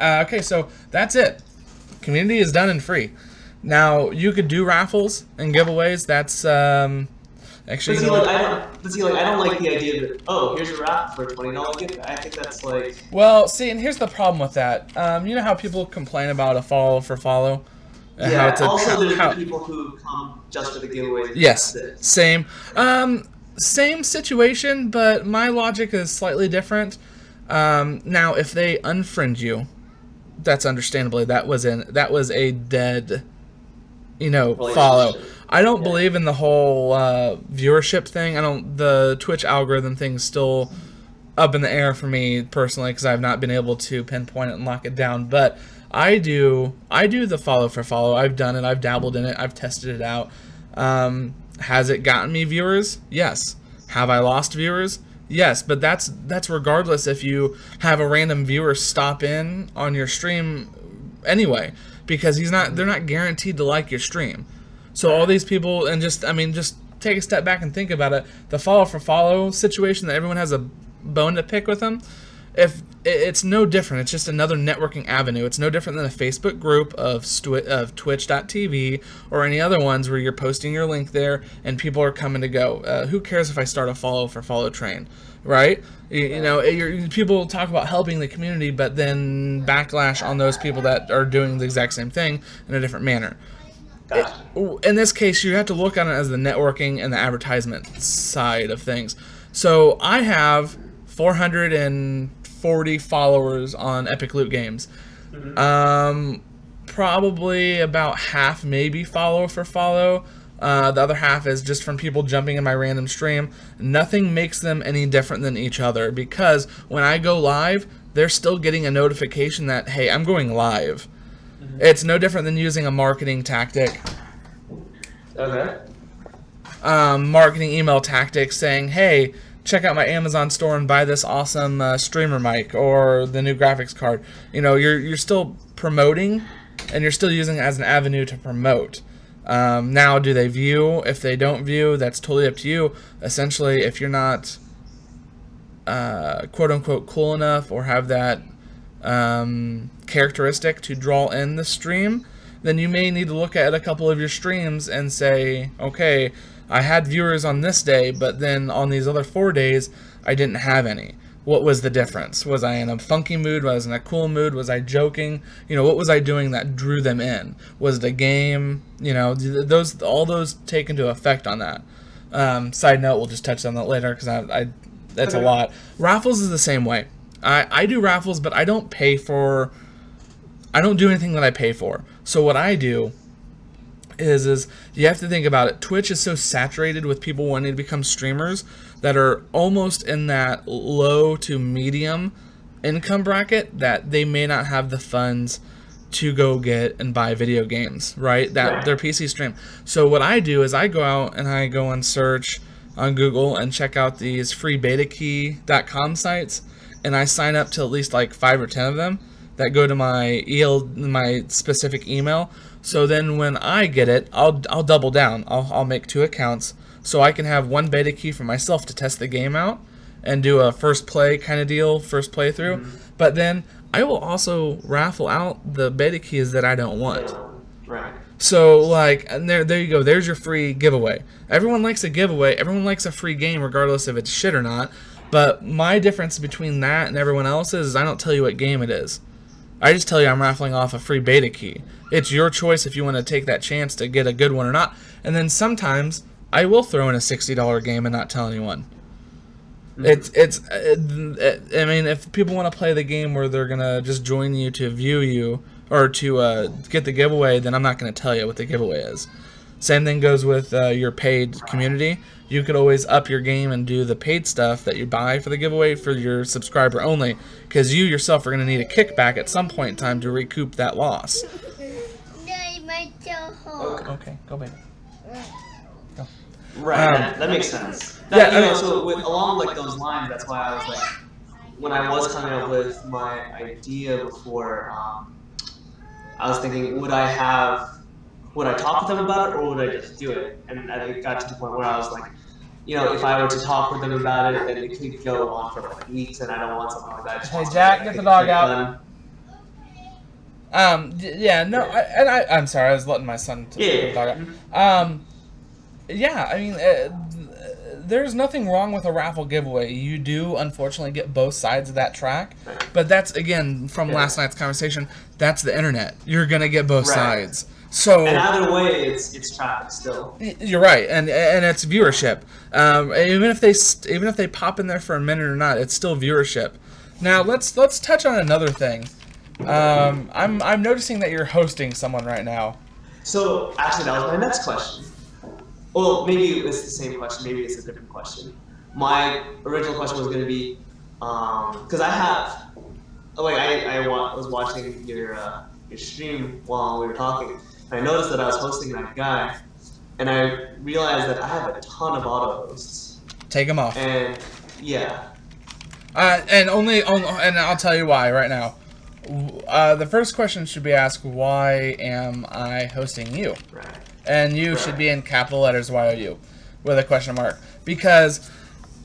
Okay, so that's it. Community is done and free. Now you could do raffles and giveaways. That's actually. I don't like the idea that here's a raffle for $20 gift. I think that's like. Well, see, and here's the problem with that. You know how people complain about a follow for follow. Yeah. There's people who come just for the giveaway. Yes. Same. Same situation, but my logic is slightly different. Now, if they unfriend you, that's understandably that was a dead, follow. I don't believe in the whole viewership thing. The Twitch algorithm thing's still up in the air for me personally because I've not been able to pinpoint it and lock it down. But I do the follow for follow. I've done it. I've dabbled in it. I've tested it out. Has it gotten me viewers? Yes. Have I lost viewers? Yes, but that's regardless if you have a random viewer stop in on your stream anyway, because they're not guaranteed to like your stream. So all these people, and just take a step back and think about it. The follow for follow situation that everyone has a bone to pick with them, if it's no different, it's just another networking avenue. It's no different than a Facebook group of Twitch.tv or any other ones where you're posting your link there and people are coming to go. Who cares if I start a follow for follow train, right? You know, people talk about helping the community, but then backlash on those people that are doing the exact same thing in a different manner. Gotcha. In this case, you have to look on it as the networking and the advertisement side of things. So I have 440 followers on Epic Loot Games. Probably about half maybe follow for follow. The other half is just from people jumping in my random stream. Nothing makes them any different than each other, because when I go live, they're still getting a notification that, hey, I'm going live. It's no different than using a marketing tactic. Okay. Marketing email tactics saying, hey, check out my Amazon store and buy this awesome streamer mic or the new graphics card. You know, you're still promoting, and you're still using it as an avenue to promote. Now, do they view? If they don't view, that's totally up to you. Essentially, if you're not quote-unquote cool enough or have that characteristic to draw in the stream, then you may need to look at a couple of your streams and say, okay, I had viewers on this day, but then on these other 4 days, I didn't have any. What was the difference? Was I in a funky mood? Was I in a cool mood? Was I joking? You know, what was I doing that drew them in? Was it a game? You know, all those take into effect on that. Side note, we'll just touch on that later because that's a lot. Raffles is the same way. I do raffles, but I don't pay for. I don't do anything that I pay for. So what I do is you have to think about it. Twitch is so saturated with people wanting to become streamers that are almost in that low to medium income bracket that they may not have the funds to go get and buy video games, right? That their PC stream. So what I do is I go out and I go and search on Google and check out these free betakey.com sites, and I sign up to at least like 5 or 10 of them that go to my specific email. So then when I get it, I'll double down. I'll make 2 accounts so I can have one beta key for myself to test the game out and do a first play kind of deal, first playthrough. But then I will also raffle out the beta keys that I don't want. Right. So like, and there you go. There's your free giveaway. Everyone likes a giveaway. Everyone likes a free game, regardless if it's shit or not. But my difference between that and everyone else's is I don't tell you what game it is. I just tell you I'm raffling off a free beta key. It's your choice if you want to take that chance to get a good one or not. And then sometimes I will throw in a $60 game and not tell anyone. I mean, if people want to play the game where they're going to just join you to view you or to get the giveaway, then I'm not going to tell you what the giveaway is. Same thing goes with your paid community. You could always up your game and do the paid stuff that you buy for the giveaway for your subscriber only, because you yourself are going to need a kickback at some point in time to recoup that loss. Okay, go baby. Go. Right, that makes sense. So along like those lines, that's why I was like, when I was coming up with my idea before, I was thinking, would I talk with them about it, or would I just do it? And I got to the point where I was like, you know, if I were to talk with them about it, then it could go on for like weeks, and I don't want something like that. Hey, Jack, get the dog out. Yeah, no, I'm sorry, I was letting my son take the dog out. Yeah, I mean, there's nothing wrong with a raffle giveaway. You do, unfortunately, get both sides of that track. But that's, again, from last night's conversation, that's the internet. You're going to get both sides. So, and either way, it's traffic still. You're right, and it's viewership. Even if they pop in there for a minute or not, it's still viewership. Now, let's touch on another thing. I'm noticing that you're hosting someone right now. So, actually, that was my next question. Well, maybe it's the same question. Maybe it's a different question. My original question was going to be, because I have, like, I was watching your stream while we were talking, and I noticed that I was hosting that guy, and I realized that I have a ton of auto hosts. Take them off. And yeah. And I'll tell you why right now. The first question should be asked, why am I hosting you? Right. And you should be in capital letters YOU with a question mark. Because,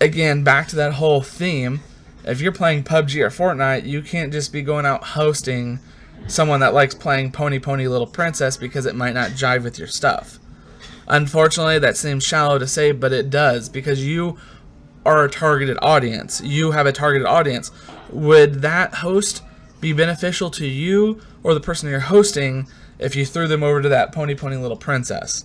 again, back to that whole theme, If you're playing PUBG or Fortnite, you can't just be going out hosting someone that likes playing Pony Pony Little Princess because it might not jive with your stuff. Unfortunately, that seems shallow to say, but it does, because you are a targeted audience. You have a targeted audience. Would that host be beneficial to you or the person you're hosting if you threw them over to that Pony Pony Little Princess?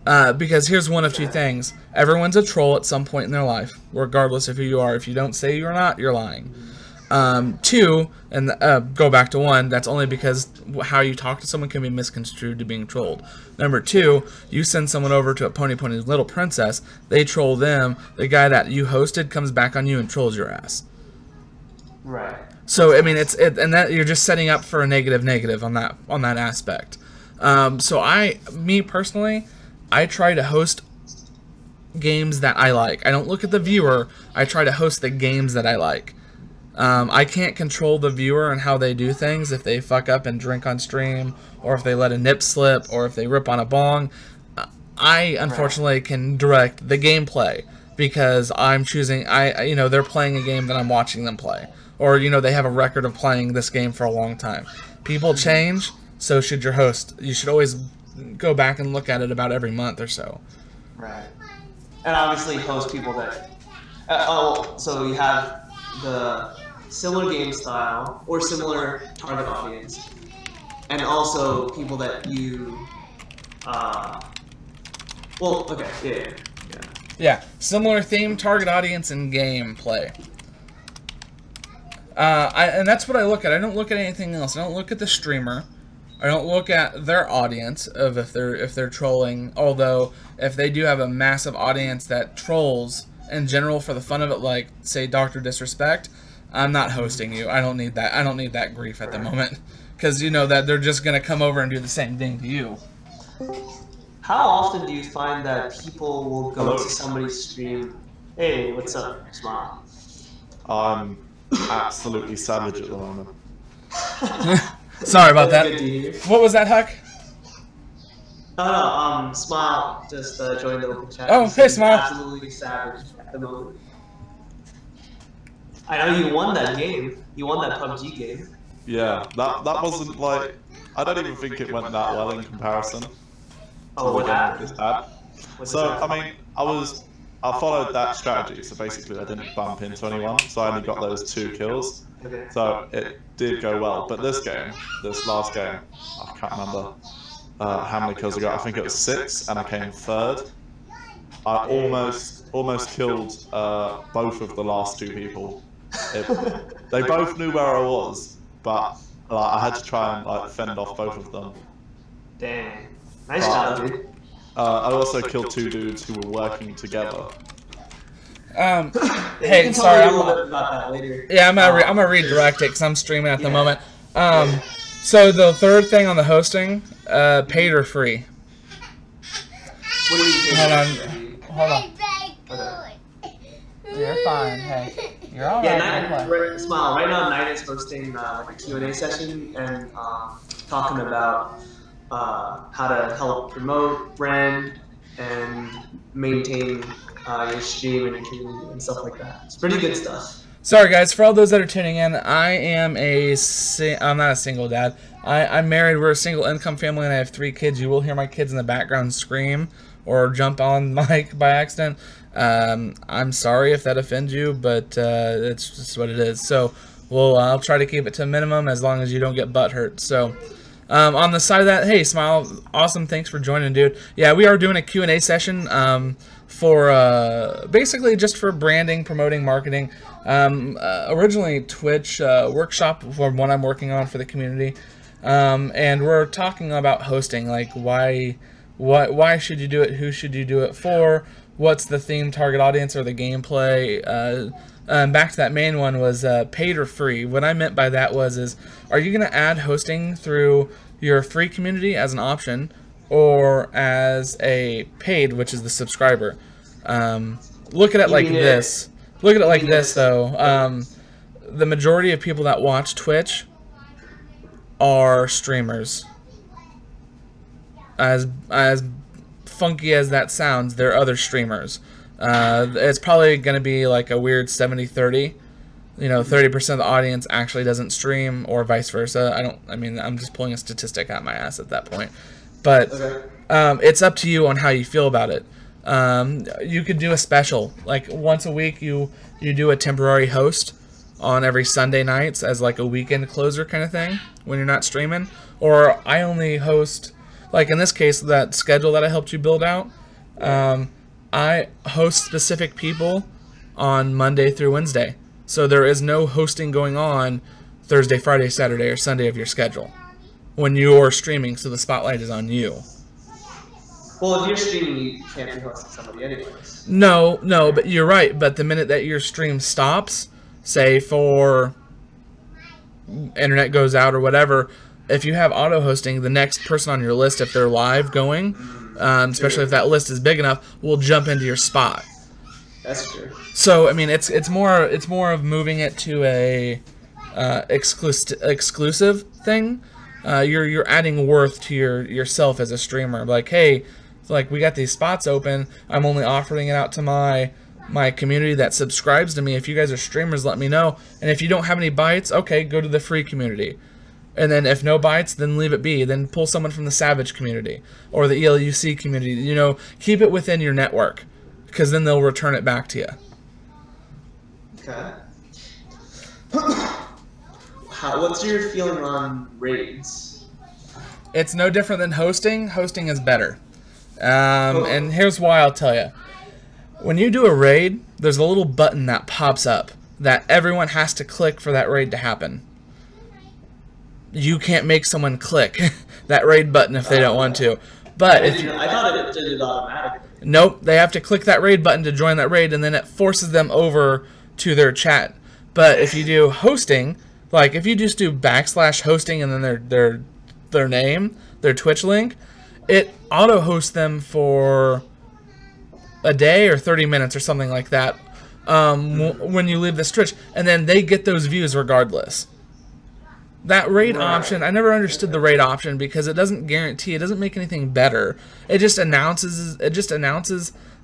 Because here's one of two things. Everyone's a troll at some point in their life, regardless of who you are. If you don't say you're not, you're lying. Two, and go back to one, that's only because how you talk to someone can be misconstrued to being trolled. Number two, you send someone over to a Pony Pony Little Princess, they troll them, the guy that you hosted comes back on you and trolls your ass. Right. So I mean, and that you're just setting up for a negative on that aspect. So me personally, I try to host games that I like. I don't look at the viewer. I try to host the games that I like. I can't control the viewer and how they do things, if they fuck up and drink on stream, or if they let a nip slip, or if they rip on a bong. I unfortunately can direct the gameplay because I'm choosing. They're playing a game that I'm watching them play, or they have a record of playing this game for a long time. People change, so should your host. You should always go back and look at it about every month or so. Right. And obviously host people that. So you have the similar game style or similar target audience, and also people that you similar theme, target audience, and gameplay. And that's what I look at. I don't look at anything else. I don't look at the streamer. I don't look at their audience of if they're trolling, although if they do have a massive audience that trolls in general for the fun of it, like say Dr. Disrespect, I'm not hosting you. I don't need that. I don't need that grief at the moment, because you know that they're just gonna come over and do the same thing to you. How often do you find that people will go to somebody's stream? Hey, what's up, Smile? I'm absolutely savage at the moment. Sorry about that. What was that, Huck? No, Smile just joined the open chat. Oh, hey, Smile. Absolutely savage at the moment. I know you won that game. You won that PUBG game. Yeah, that wasn't like, I don't even think it went that well in comparison. Oh, what happened? So, I mean, I followed that strategy, so basically I didn't bump into anyone, so I only got those 2 kills. Okay. So it did go well, but this last game, I can't remember how many kills I got. I think it was 6, and I came 3rd. I almost killed both of the last 2 people. They both knew where I was, but I had to try and fend off both of them. Dang. Nice job, dude. I also killed 2 dudes who were working together. Hey, sorry. A little bit about that later. Yeah, I'm gonna redirect it because I'm streaming at the moment. So the third thing on the hosting, paid or free? What do you think? Hold on. You're fine. Hey, you're all right. Yeah, Smile. Right now, Knight is hosting a Q&A session and talking about how to help promote brand and maintain your stream and your community and stuff like that. It's pretty good stuff. Sorry guys, for all those that are tuning in, I'm not a single dad. I'm married, we're a single income family, and I have 3 kids. You will hear my kids in the background scream or jump on mic by accident. I'm sorry if that offends you, but it's just what it is. So I'll try to keep it to a minimum as long as you don't get butt hurt. So on the side of that, hey Smile, awesome, thanks for joining, dude. Yeah, we are doing a Q&A session for basically just for branding, promoting, marketing. Originally Twitch workshop for what I'm working on for the community, and we're talking about hosting, like why should you do it, who should you do it for, what's the theme, target audience, or the gameplay. Back to that main one was paid or free. What I meant by that is are you going to add hosting through your free community as an option, or as a paid, which is the subscriber? Look at it like this. Look at it like this, though. The majority of people that watch Twitch are streamers. As funky as that sounds, they're other streamers. It's probably going to be like a weird 70-30. 30% of the audience actually doesn't stream, or vice versa. I'm just pulling a statistic out my ass at that point. But it's up to you on how you feel about it. You could do a special, like once a week you do a temporary host on every Sunday nights as like a weekend closer kind of thing when you're not streaming. Or I only host, like in this case, that schedule that I helped you build out, I host specific people on Monday through Wednesday. So there is no hosting going on Thursday, Friday, Saturday, or Sunday of your schedule when you're streaming, so the spotlight is on you. Well, if you're streaming, you can't be hosting somebody anyways. No, but you're right. But the minute that your stream stops, say for internet goes out or whatever, if you have auto hosting, the next person on your list, if they're live going, especially if that list is big enough, will jump into your spot. That's true. So I mean, it's more of moving it to a exclusive thing. You're adding worth to yourself as a streamer. Like, hey, like we got these spots open. I'm only offering it out to my community that subscribes to me. If you guys are streamers, let me know. And if you don't have any bites, okay, go to the free community. And then if no bites, then leave it be. Then pull someone from the Savage community or the ELUC community. Keep it within your network, because then they'll return it back to you. Okay. What's your feeling on raids? It's no different than hosting. Hosting is better. And here's why I'll tell you. When you do a raid, there's a little button that pops up that everyone has to click for that raid to happen. You can't make someone click that raid button if they don't want to. But I thought it did it automatically. Nope, they have to click that raid button to join that raid, and then it forces them over to their chat. But if you do hosting, like if you just do /hosting and then their name, their Twitch link, it auto hosts them for a day or 30 minutes or something like that when you leave this Twitch, and then they get those views regardless. That raid option, I never understood the raid option because it doesn't guarantee, it doesn't make anything better. It just announces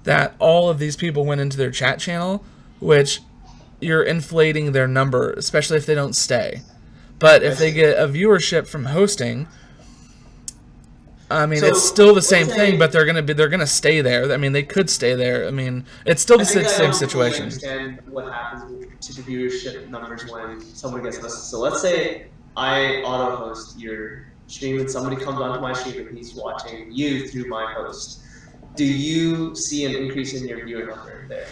that all of these people went into their chat channel, which you're inflating their number, especially if they don't stay. But if they get a viewership from hosting, I mean, it's still the same thing, but they're gonna stay there. I mean, they could stay there. I mean, it's still the same situation. I understand what happens to the viewership numbers when someone gets listed. So let's say I auto host your stream and somebody comes onto my stream and he's watching you through my host. Do you see an increase in your viewer number there?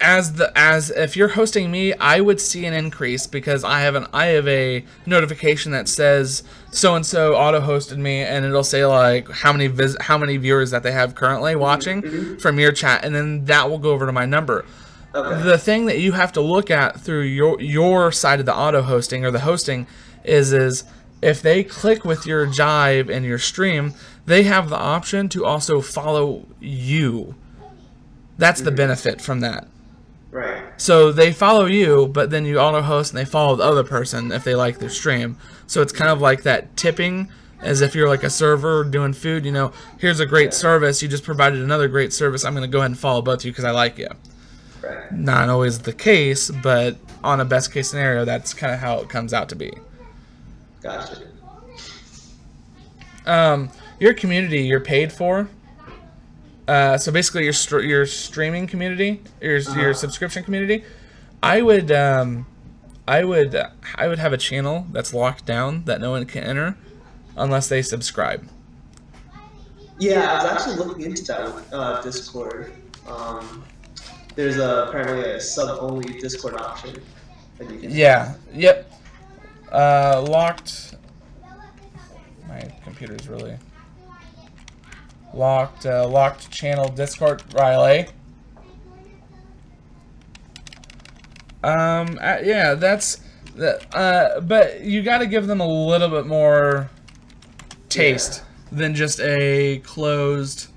As if you're hosting me, I would see an increase because I have a notification that says so and so auto hosted me, and it'll say like how many viewers that they have currently watching from your chat, and then that will go over to my number. Okay. The thing that you have to look at through your side of the auto hosting or the hosting is if they click with your jive and your stream, they have the option to also follow you. That's the benefit from that. Right. So they follow you, but then you auto host and they follow the other person if they like their stream. So it's kind of like that tipping, as if you're like a server doing food. Here's a great service. You just provided another great service. I'm going to go ahead and follow both of you because I like you. Right. Not always the case, but on a best case scenario, that's kind of how it comes out to be. Gotcha. Your community you're paid for. So basically, your streaming community, your subscription community, I would have a channel that's locked down that no one can enter unless they subscribe. Yeah, I was actually looking into that with Discord. There's apparently a sub-only Discord option that you can. Yeah. Yep. Locked. My computer's really. Locked channel Discord Riley. Yeah, that's that. But you got to give them a little bit more taste than just a closed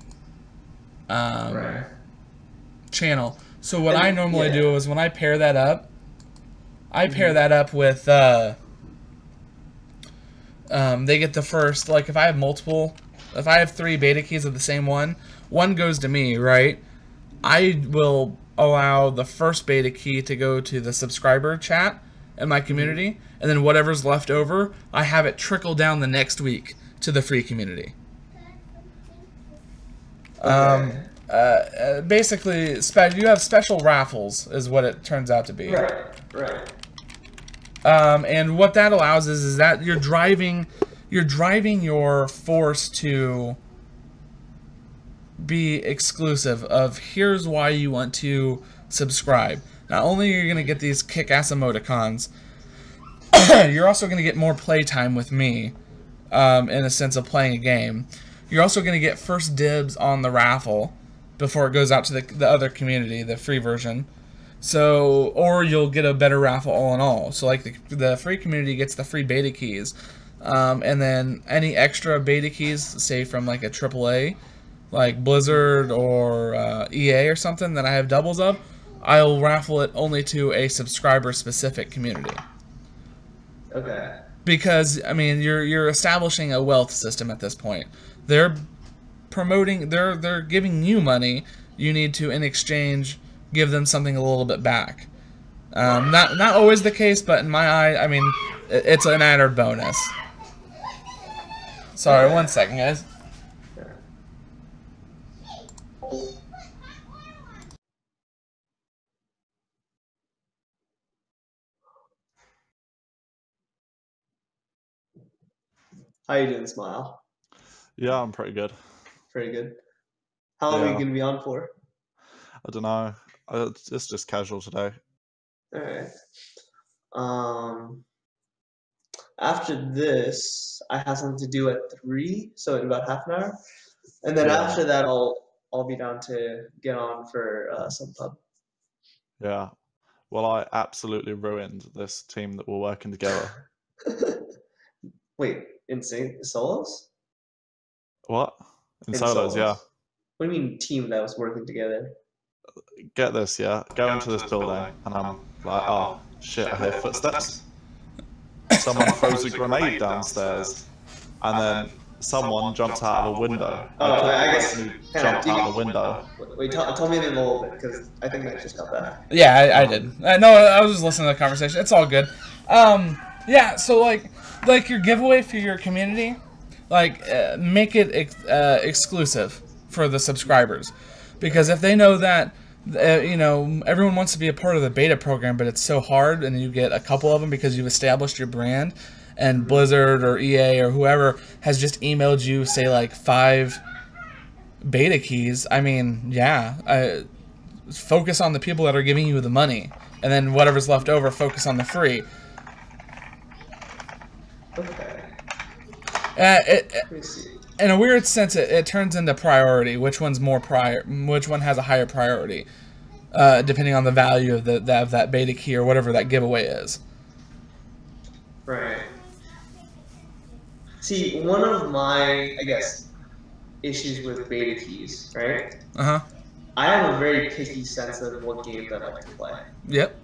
channel. So what I normally do is when I pair that up, pair that up with they get the first, like if I have multiple If I have 3 beta keys of the same one goes to me, right? I will allow the first beta key to go to the subscriber chat in my community, and then whatever's left over, I have it trickle down the next week to the free community. Okay. Basically, you have special raffles, is what it turns out to be. Right. And what that allows is that you're driving your force to be exclusive of here's why you want to subscribe. Not only are you going to get these kick-ass emoticons, you're also going to get more playtime with me, in a sense of playing a game. You're also going to get first dibs on the raffle before it goes out to the other community, the free version. So, or you'll get a better raffle all in all. So like the free community gets the free beta keys, and then any extra beta keys, say from like a AAA, like Blizzard or EA or something that I have doubles of, I'll raffle it only to a subscriber-specific community. Okay. Because I mean, you're establishing a wealth system at this point. They're promoting, they're giving you money. You need to, in exchange, give them something a little bit back. Not always the case, but in my eye, I mean, it's an added bonus. Sorry, 1 second, guys. How you doing, Smile? Yeah, I'm pretty good. Pretty good. How long are you going to be on for? I don't know. It's just casual today. Alright. After this, I have something to do at 3, so in about half an hour. And then after that, I'll be down to get on for some pub. Yeah. Well, I absolutely ruined this team that we're working together. Wait, in solos? What? In solos, yeah. What do you mean team that was working together? Get this, yeah. Go into this building, and I'm like, oh, shit, I hear footsteps. Someone throws a grenade downstairs, and then someone jumps out of a window. I guess jumped out of the window. Wait, tell me a little bit, because I think I just got back. Yeah, I did. No, I was just listening to the conversation. It's all good. Yeah, so like your giveaway for your community, make it exclusive for the subscribers, because if they know that everyone wants to be a part of the beta program, but it's so hard, and you get a couple of them because you've established your brand, and Blizzard or EA or whoever has just emailed you, say, like 5 beta keys. I mean, yeah, focus on the people that are giving you the money, and then whatever's left over, focus on the free. Okay. Let me see. In a weird sense, it turns into priority. Which one's which one has a higher priority, depending on the value of that beta key or whatever that giveaway is. Right. See, one of my, I guess, issues with beta keys, right? I have a very picky sense of what game that I like to play. Yep.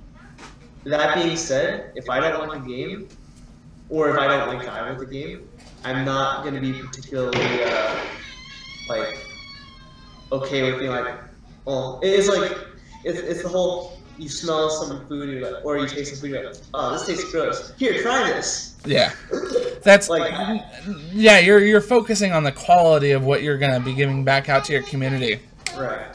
That being said, if I don't like a game, or if I don't like dive with the game, I'm not going to be particularly, okay with being like, oh, it's like, it's the whole, you smell some food, or you taste some food, you're like, oh, this tastes gross. Here, try this. Yeah. That's yeah, you're focusing on the quality of what you're going to be giving back out to your community. Right.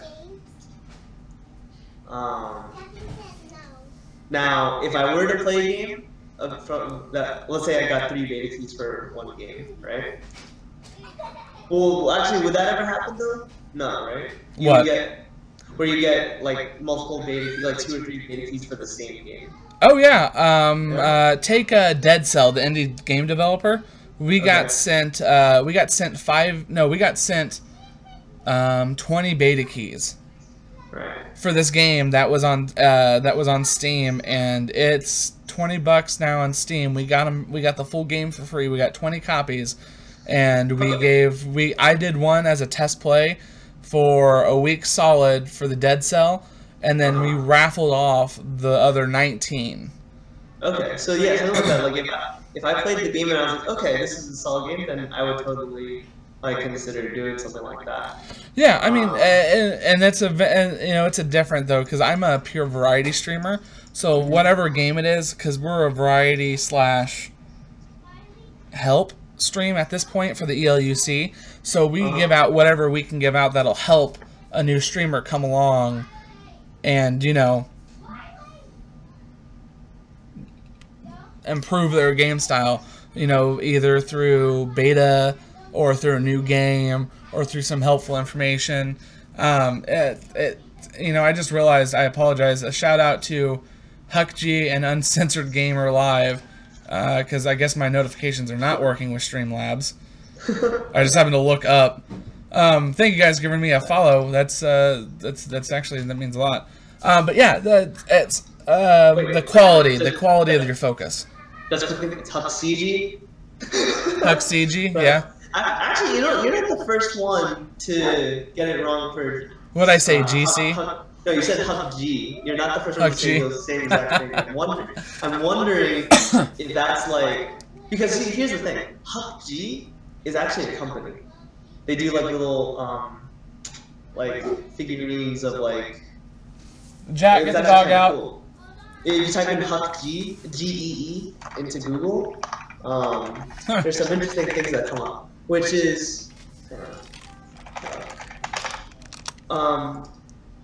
Now, if I were to play a game, let's say I got 3 beta keys for 1 game, right? Well, actually, would that ever happen though? No, right? Where you get like multiple beta keys, like 2 or 3 beta keys for the same game. Oh yeah. Take Dead Cell, the indie game developer. We got sent 20 beta keys. Right. For this game that was on Steam, and it's $20 now on Steam. We got the full game for free. We got 20 copies, and I did one as a test play for a week solid for the Dead Cell, and then we raffled off the other 19. Okay, so yeah, something like that. Like if I played the game and I was like, okay, this is a solid game, then I would totally like consider doing something like that. Yeah, I mean, and that's it's a different though, because I'm a pure variety streamer. So whatever game it is, because we're a variety / help stream at this point for the ELUC. So we give out whatever we can give out that'll help a new streamer come along, and improve their game style. Either through beta or through a new game or through some helpful information. I just realized, I apologize, a shout out to HuckG and Uncensored Gamer Live, because I guess my notifications are not working with Streamlabs. I just happened to look up. Thank you guys for giving me a follow. That's actually, that means a lot. But yeah, it's the quality of your focus. Just quickly, it's HuckCG. HuckCG, yeah. Actually, you're not the first one to get it wrong for. What'd I say, GC? No, you said HuckG. You're not the first one to say those same exact things. I'm wondering if that's like, because here's the thing, HuckG is actually a company. They do like little like figurines of like. Jack, get the dog out. Cool. If you type in HuckG, G-E-E, into Google, there's some interesting things that come up, which is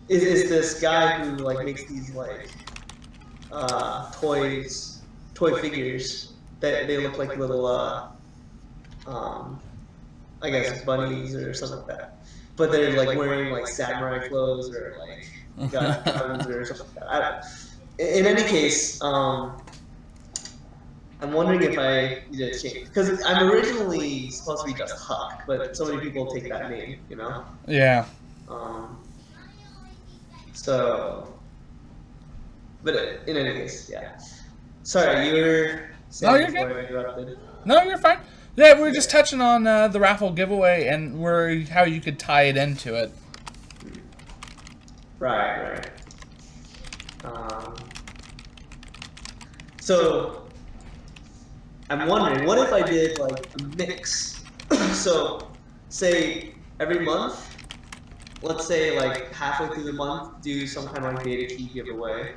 this guy who like makes these like toy figures that they look like little I guess bunnies or something like that, but they're like wearing like samurai clothes or like guns or something like that. In any case, I'm wondering if I need to change, because I'm originally supposed to be just Huck, but so many people take that name, Yeah. So, but in any case, yeah. Sorry, you were saying you're before good. I interrupted. No, you're fine. Yeah, we were just touching on the raffle giveaway and how you could tie it into it. Right. So I'm wondering, what if I did like a mix? So say every month, let's say like halfway through the month, do some kind of like data key giveaway,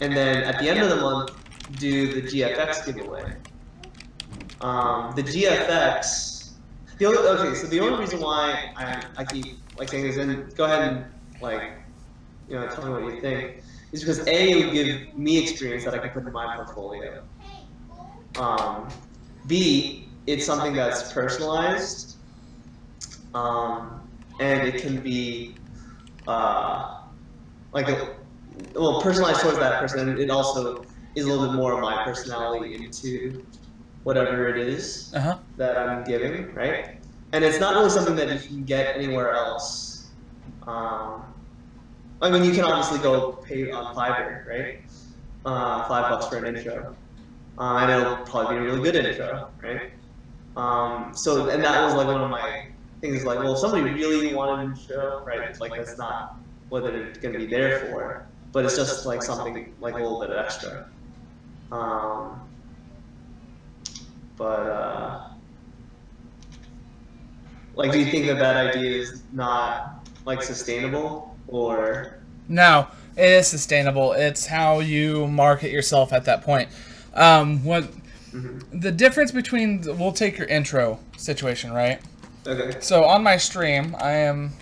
and then at the end of the month, do the GFX giveaway. The GFX. So the only reason why I keep like saying this, and go ahead and like tell me what you think, is because A, it would give me experience that I can put in my portfolio. B, it's something that's personalized, and it can be personalized towards that person, and it also is a little bit more of my personality into whatever it is that I'm giving, right? And it's not really something that you can get anywhere else. I mean, you can obviously go pay on Fiverr, right? $5 for an intro. And it'll probably be a really good intro, right? And that was like one of my things, like, well, if somebody really wanted an intro, right? Like, that's not what they're going to be there for, but it's just like something like a little bit extra. Like, do you think that idea is not like sustainable, or? No, it is sustainable. It's how you market yourself at that point. The difference between, we'll take your intro situation, right? Okay. So on my stream, I am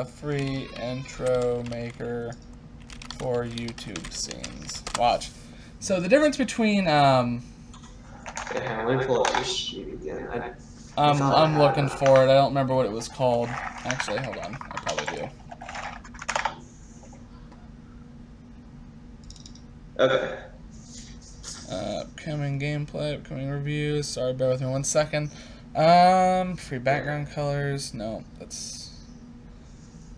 free intro maker for YouTube scenes. Watch. So the difference between let me pull up your stream again. I'm looking for it. I don't remember what it was called. Actually, hold on. I probably do. Okay. Upcoming gameplay, upcoming reviews. Sorry, bear with me 1 second. Free background colors. No, that's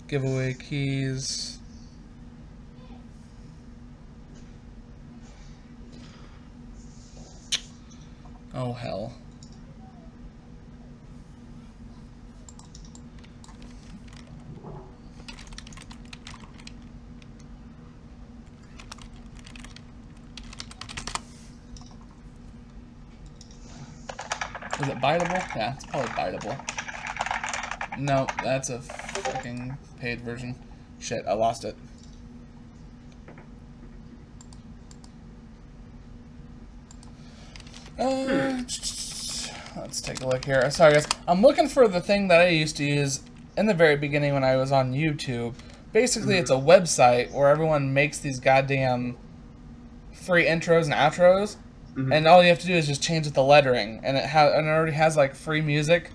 giveaway keys. Oh hell. Was it biteable? Yeah, it's probably biteable. No, that's a fucking paid version. Shit, I lost it. Let's take a look here. Sorry, guys. I'm looking for the thing that I used to use in the very beginning when I was on YouTube. Basically, it's a website where everyone makes these goddamn free intros and outros, and all you have to do is just change the lettering, and it already has like free music,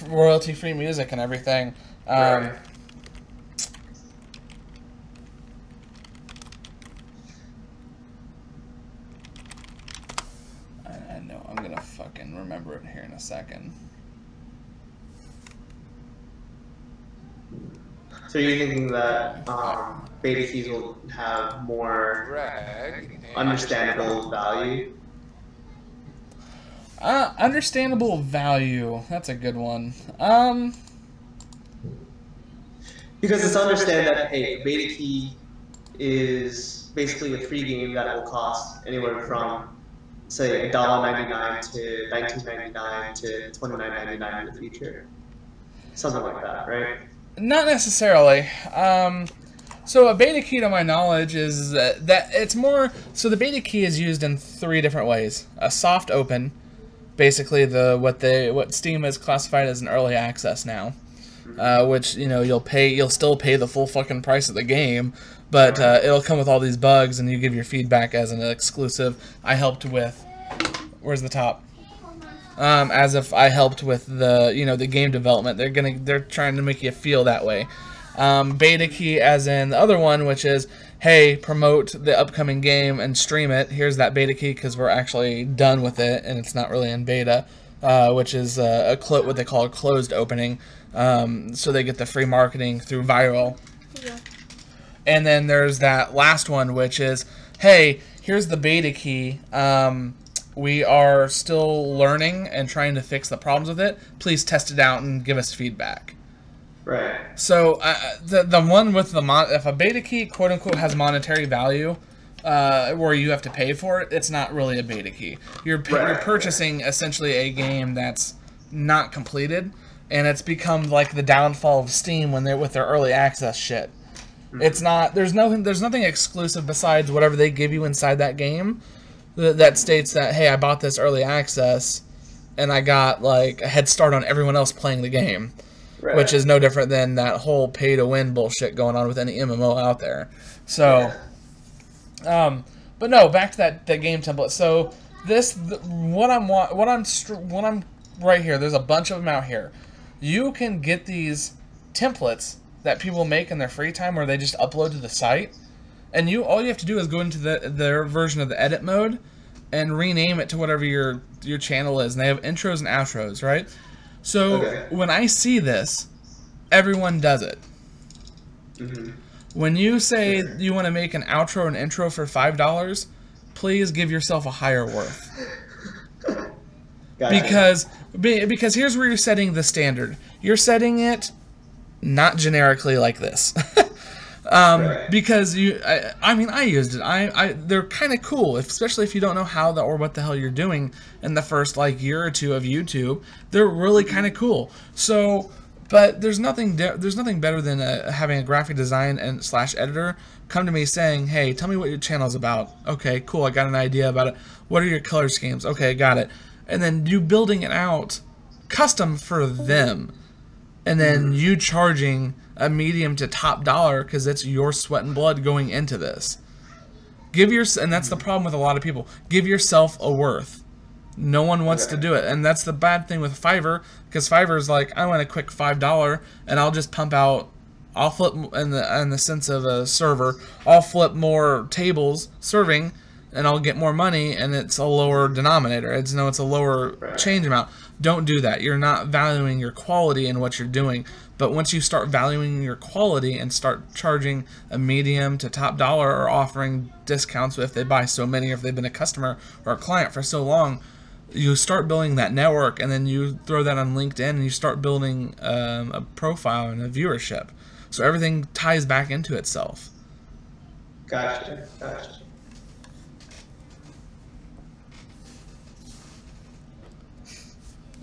royalty-free music, and everything. Right. I know I'm gonna fucking remember it here in a second. So you're thinking that beta keys will have more understandable value? Understandable value. That's a good one. Because it's understand that, hey, beta key is basically a free game that will cost anywhere from, say, $1.99 to $19.99 to $29.99 in the future. Something like that, right? Not necessarily. So a beta key, to my knowledge, is that it's more. So the beta key is used in 3 different ways. A soft open, basically what Steam has classified as an early access now, which you'll still pay the full fucking price of the game, but it'll come with all these bugs, and you give your feedback as an exclusive. I helped with. Where's the top? As if I helped with the game development. They're trying to make you feel that way. Beta key as in the other one, which is, hey, promote the upcoming game and stream it. Here's that beta key because we're actually done with it and it's not really in beta, which is what they call a closed opening. So they get the free marketing through viral. Yeah. And then there's that last one, which is, hey, here's the beta key. We are still learning and trying to fix the problems with it. Please test it out and give us feedback. Right. So the one with if a beta key, quote unquote, has monetary value, where you have to pay for it, it's not really a beta key. You're purchasing essentially a game that's not completed, and it's become like the downfall of Steam when they're with their early access shit. It's not. There's nothing exclusive besides whatever they give you inside that game. That states that, hey, I bought this early access, and I got like a head start on everyone else playing the game, which is no different than that whole pay-to-win bullshit going on with any MMO out there. So, but no, back to that game template. So what I'm right here. There's a bunch of them out here. You can get these templates that people make in their free time, where they just upload to the site. And all you have to do is go into their version of the edit mode and rename it to whatever your channel is. And they have intros and outros, right? So when I see this, everyone does it. When you say you want to make an outro and intro for $5, please give yourself a higher worth. Gotcha. Because here's where you're setting the standard. You're setting it not generically like this. Because I used it. They're kind of cool, especially if you don't know how or what the hell you're doing in the first year or two of YouTube. They're really kind of cool. So, but there's nothing better than having a graphic design and / editor come to me saying, hey, tell me what your channel's about. Okay, cool. I got an idea about it. What are your color schemes? Okay, got it. And then you building it out custom for them, and then you charging a medium to top dollar because it's your sweat and blood going into this. And that's the problem with a lot of people. Give yourself a worth. No one wants to do it, and that's the bad thing with Fiverr, because Fiverr's like, I want a quick $5, and I'll just pump out. I'll flip in the sense of a server. I'll flip more tables serving, and I'll get more money, and it's a lower denominator. It's a lower change amount. Don't do that. You're not valuing your quality in what you're doing. But once you start valuing your quality and start charging a medium to top dollar, or offering discounts if they buy so many, or if they've been a customer or a client for so long, you start building that network, and then you throw that on LinkedIn, and you start building a profile and a viewership. So everything ties back into itself. Gotcha.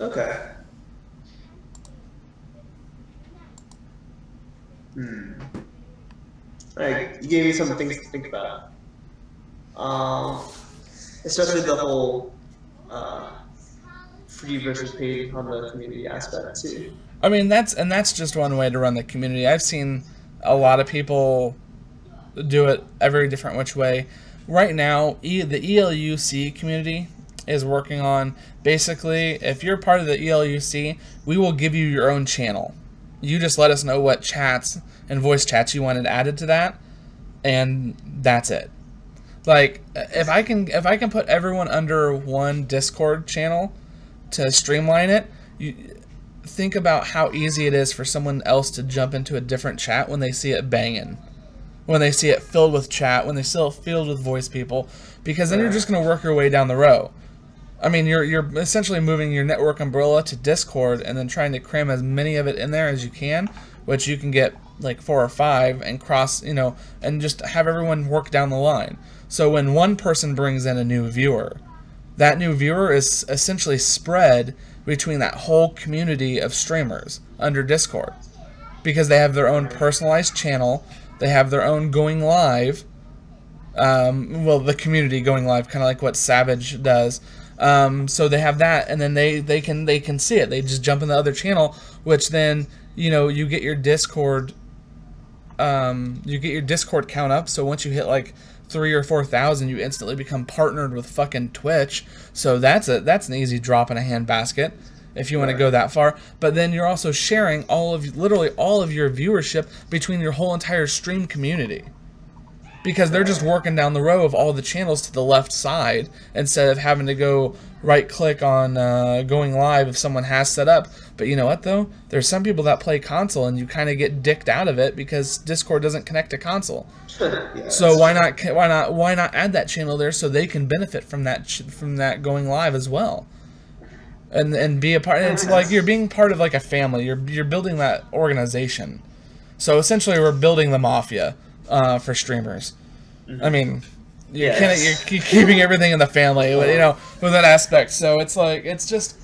Okay. Alright, you gave me some things to think about. Especially the whole free versus paid on the community aspect too. I mean, that's just one way to run the community. I've seen a lot of people do it a very different which way. Right now, the ELUC community is working on, basically, if you're part of the ELUC, we will give you your own channel. You just let us know what chats and voice chats you wanted added to that, and that's it. Like, if I can put everyone under one Discord channel to streamline it, think about how easy it is for someone else to jump into a different chat when they see it banging, when they see it filled with chat, when they see it filled with voice people, because then you're just going to work your way down the row. I mean, you're essentially moving your network umbrella to Discord and then trying to cram as many of it in there as you can, which you can get like 4 or 5 and cross, you know, and just have everyone work down the line. So when one person brings in a new viewer, that new viewer is essentially spread between that whole community of streamers under Discord, because they have their own personalized channel, they have their own going live, well, the community going live, kind of like what Savage does. So they have that, and then they can see it. They just jump in the other channel, which then, you know, you get your Discord count up. So once you hit like 3,000 or 4,000, you instantly become partnered with fucking Twitch. So that's an easy drop in a handbasket if you want to go that far. But then you're also sharing literally all of your viewership between your whole entire stream community, because they're just working down the row of all the channels to the left side instead of having to go right click on going live if someone has set up. But you know what though? There's some people that play console and you kind of get dicked out of it because Discord doesn't connect to console. Yeah, so why not add that channel there so they can benefit from that going live as well, and be a part. And it's like you're being part of like a family. You're building that organization. So essentially, we're building the mafia for streamers. I mean, you're keeping everything in the family, you know, with that aspect. So it's like, it's just,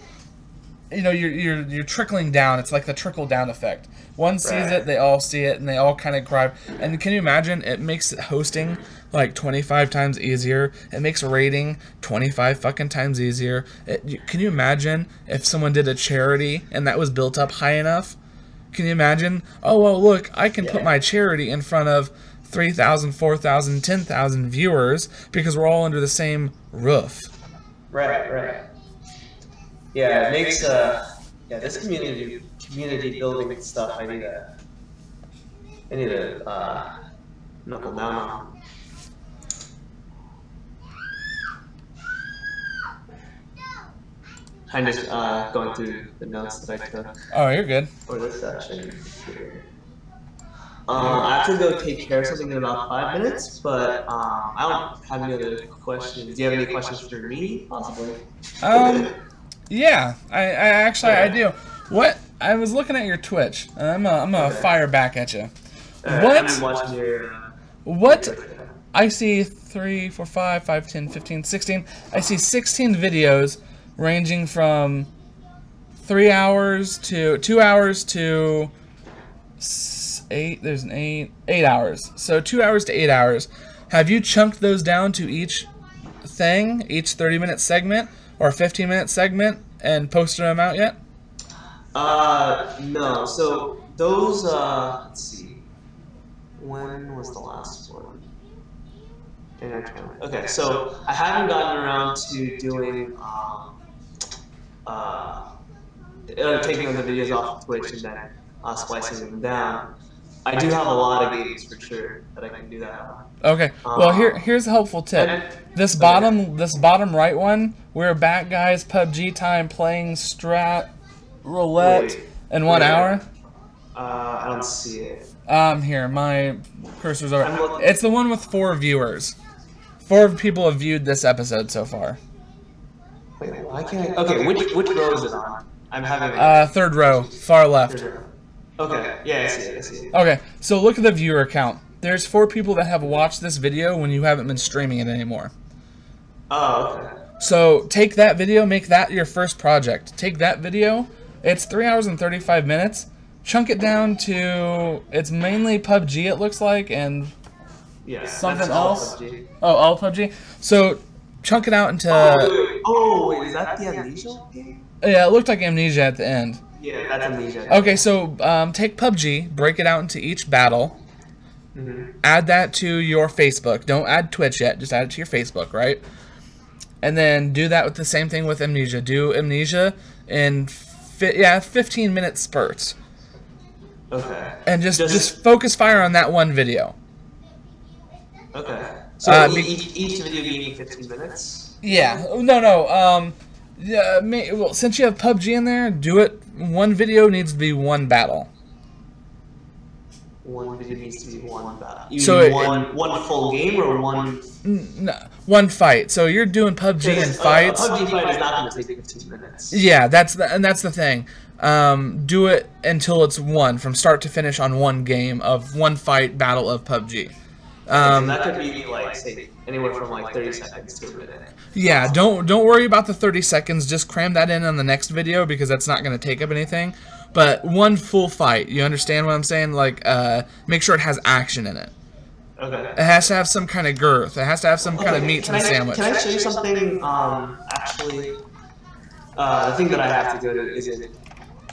you know, you're trickling down. It's like the trickle down effect. One sees it, they all see it, and they all kind of gripe. And can you imagine? It makes hosting like 25 times easier. It makes rating 25 fucking times easier. Can you imagine if someone did a charity and that was built up high enough? Can you imagine? Oh, well, look, I can put my charity in front of 3,000, 4,000, 10,000 viewers because we're all under the same roof. Right. Yeah, it makes this community building stuff. I need to knuckle down on. I'm just going through the notes that I took. Oh, you're good. For this section here. I have to go take care of something in about 5 minutes, but I don't have any other questions. Do you have any questions for me, possibly? Yeah, I do. What? I was looking at your Twitch, and I'm gonna fire back at you. What? I see 3, 4, 5, 5, 10, 15, 16. I see 16 videos ranging from 3 hours to 2 hours to 8. There's an 8 hours. So 2 hours to 8 hours. Have you chunked those down to each thing, each 30-minute segment or 15-minute segment, and posted them out yet? No. So those, let's see. When was the last one? Okay, so I haven't gotten around to doing taking the videos off of Twitch and then splicing them down. I do have a lot of games for sure that I can do that on. Okay. Well, here's a helpful tip. This bottom right one, we're back guys, PUBG time, playing Strat Roulette in 1 hour. I don't see it. Here, my cursor's over. It's the one with 4 viewers. 4 people have viewed this episode so far. Wait, why can't I? Okay, which row is it on? I'm having 3rd row, far left. Okay, yeah, I see it. Okay, so look at the viewer count. There's 4 people that have watched this video when you haven't been streaming it anymore. Oh, okay. So take that video, make that your first project. Take that video. It's 3 hours and 35 minutes. Chunk it down to, it's mainly PUBG it looks like, and something else. PUBG. Oh, all PUBG. So chunk it out into. Wait, is that the Amnesia game? Yeah, it looked like Amnesia at the end. Yeah, that's Amnesia. Okay, so take PUBG, break it out into each battle. Add that to your Facebook. Don't add Twitch yet. Just add it to your Facebook, right? And then do that with the same thing with Amnesia. Do Amnesia in 15-minute spurts. Okay. And just focus fire on that one video. Okay. So each video being 15 minutes? Yeah. No. Well, since you have PUBG in there, do it. One video needs to be one battle. One video needs to be one battle. One full game or one? No, one fight. So you're doing PUBG and fights. A PUBG fight is not going to take 15 minutes. Yeah, that's the thing. Do it until it's one, from start to finish on one game of one fight battle of PUBG. So that could be like, say, anywhere from like 30 seconds to a minute. Yeah, don't worry about the 30 seconds. Just cram that in on the next video because that's not going to take up anything. But one full fight, you understand what I'm saying? Like, make sure it has action in it. Okay. It has to have some kind of girth. It has to have some kind of meat to the sandwich. Can I show you something? Actually, the thing that I have to go to is it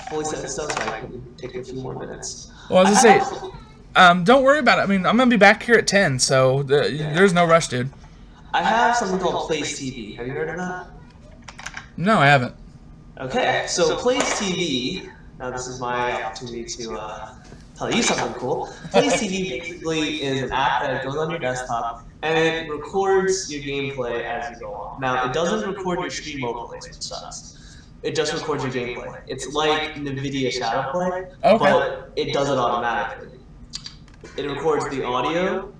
fully set this up, so I can take a few more minutes. Well, as I say, don't worry about it. I mean, I'm gonna be back here at 10, so there's no rush, dude. I have something called Plays TV. Have you heard of that? No, I haven't. Okay, so Plays TV. Now this is my opportunity to tell you something cool. Plays TV basically is an app that goes on your desktop and it records your gameplay as you go on. Now it doesn't record your stream overlays, which sucks. It just records your gameplay. It's like NVIDIA Shadowplay, but it does it automatically. It records the audio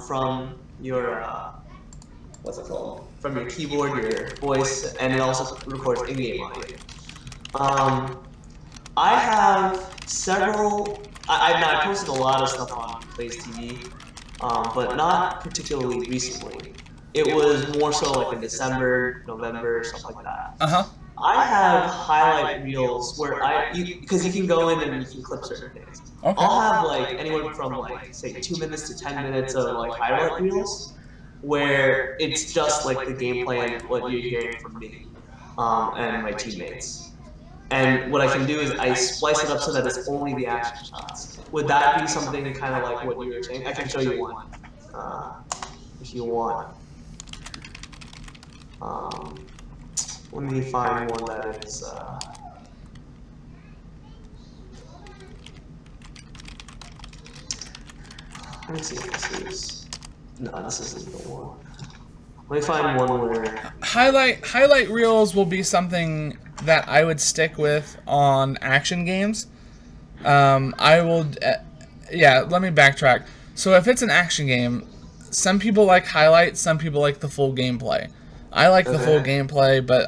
from your what's it called? From your keyboard, your voice, and it also records in-game audio. I have several. I posted a lot of stuff on Plays TV, but not particularly recently. It was more so like in December, November, stuff like that. I have highlight reels where because you can go in and you can clip certain things. I'll have like anywhere from like say 2 minutes to 10 minutes of like highlight reels, where it's just like the gameplay and what you're hearing from me and my teammates. And what I can do is I splice it up so that it's only the action shots. Would that be something kind of like what you were saying? I can show you one if you want. Let me find one that is. Let me see if this is. No, this isn't the one. Let me find one where highlight reels will be something that I would stick with on action games. I will, let me backtrack. So if it's an action game, some people like highlights, some people like the full gameplay. I like the full gameplay, but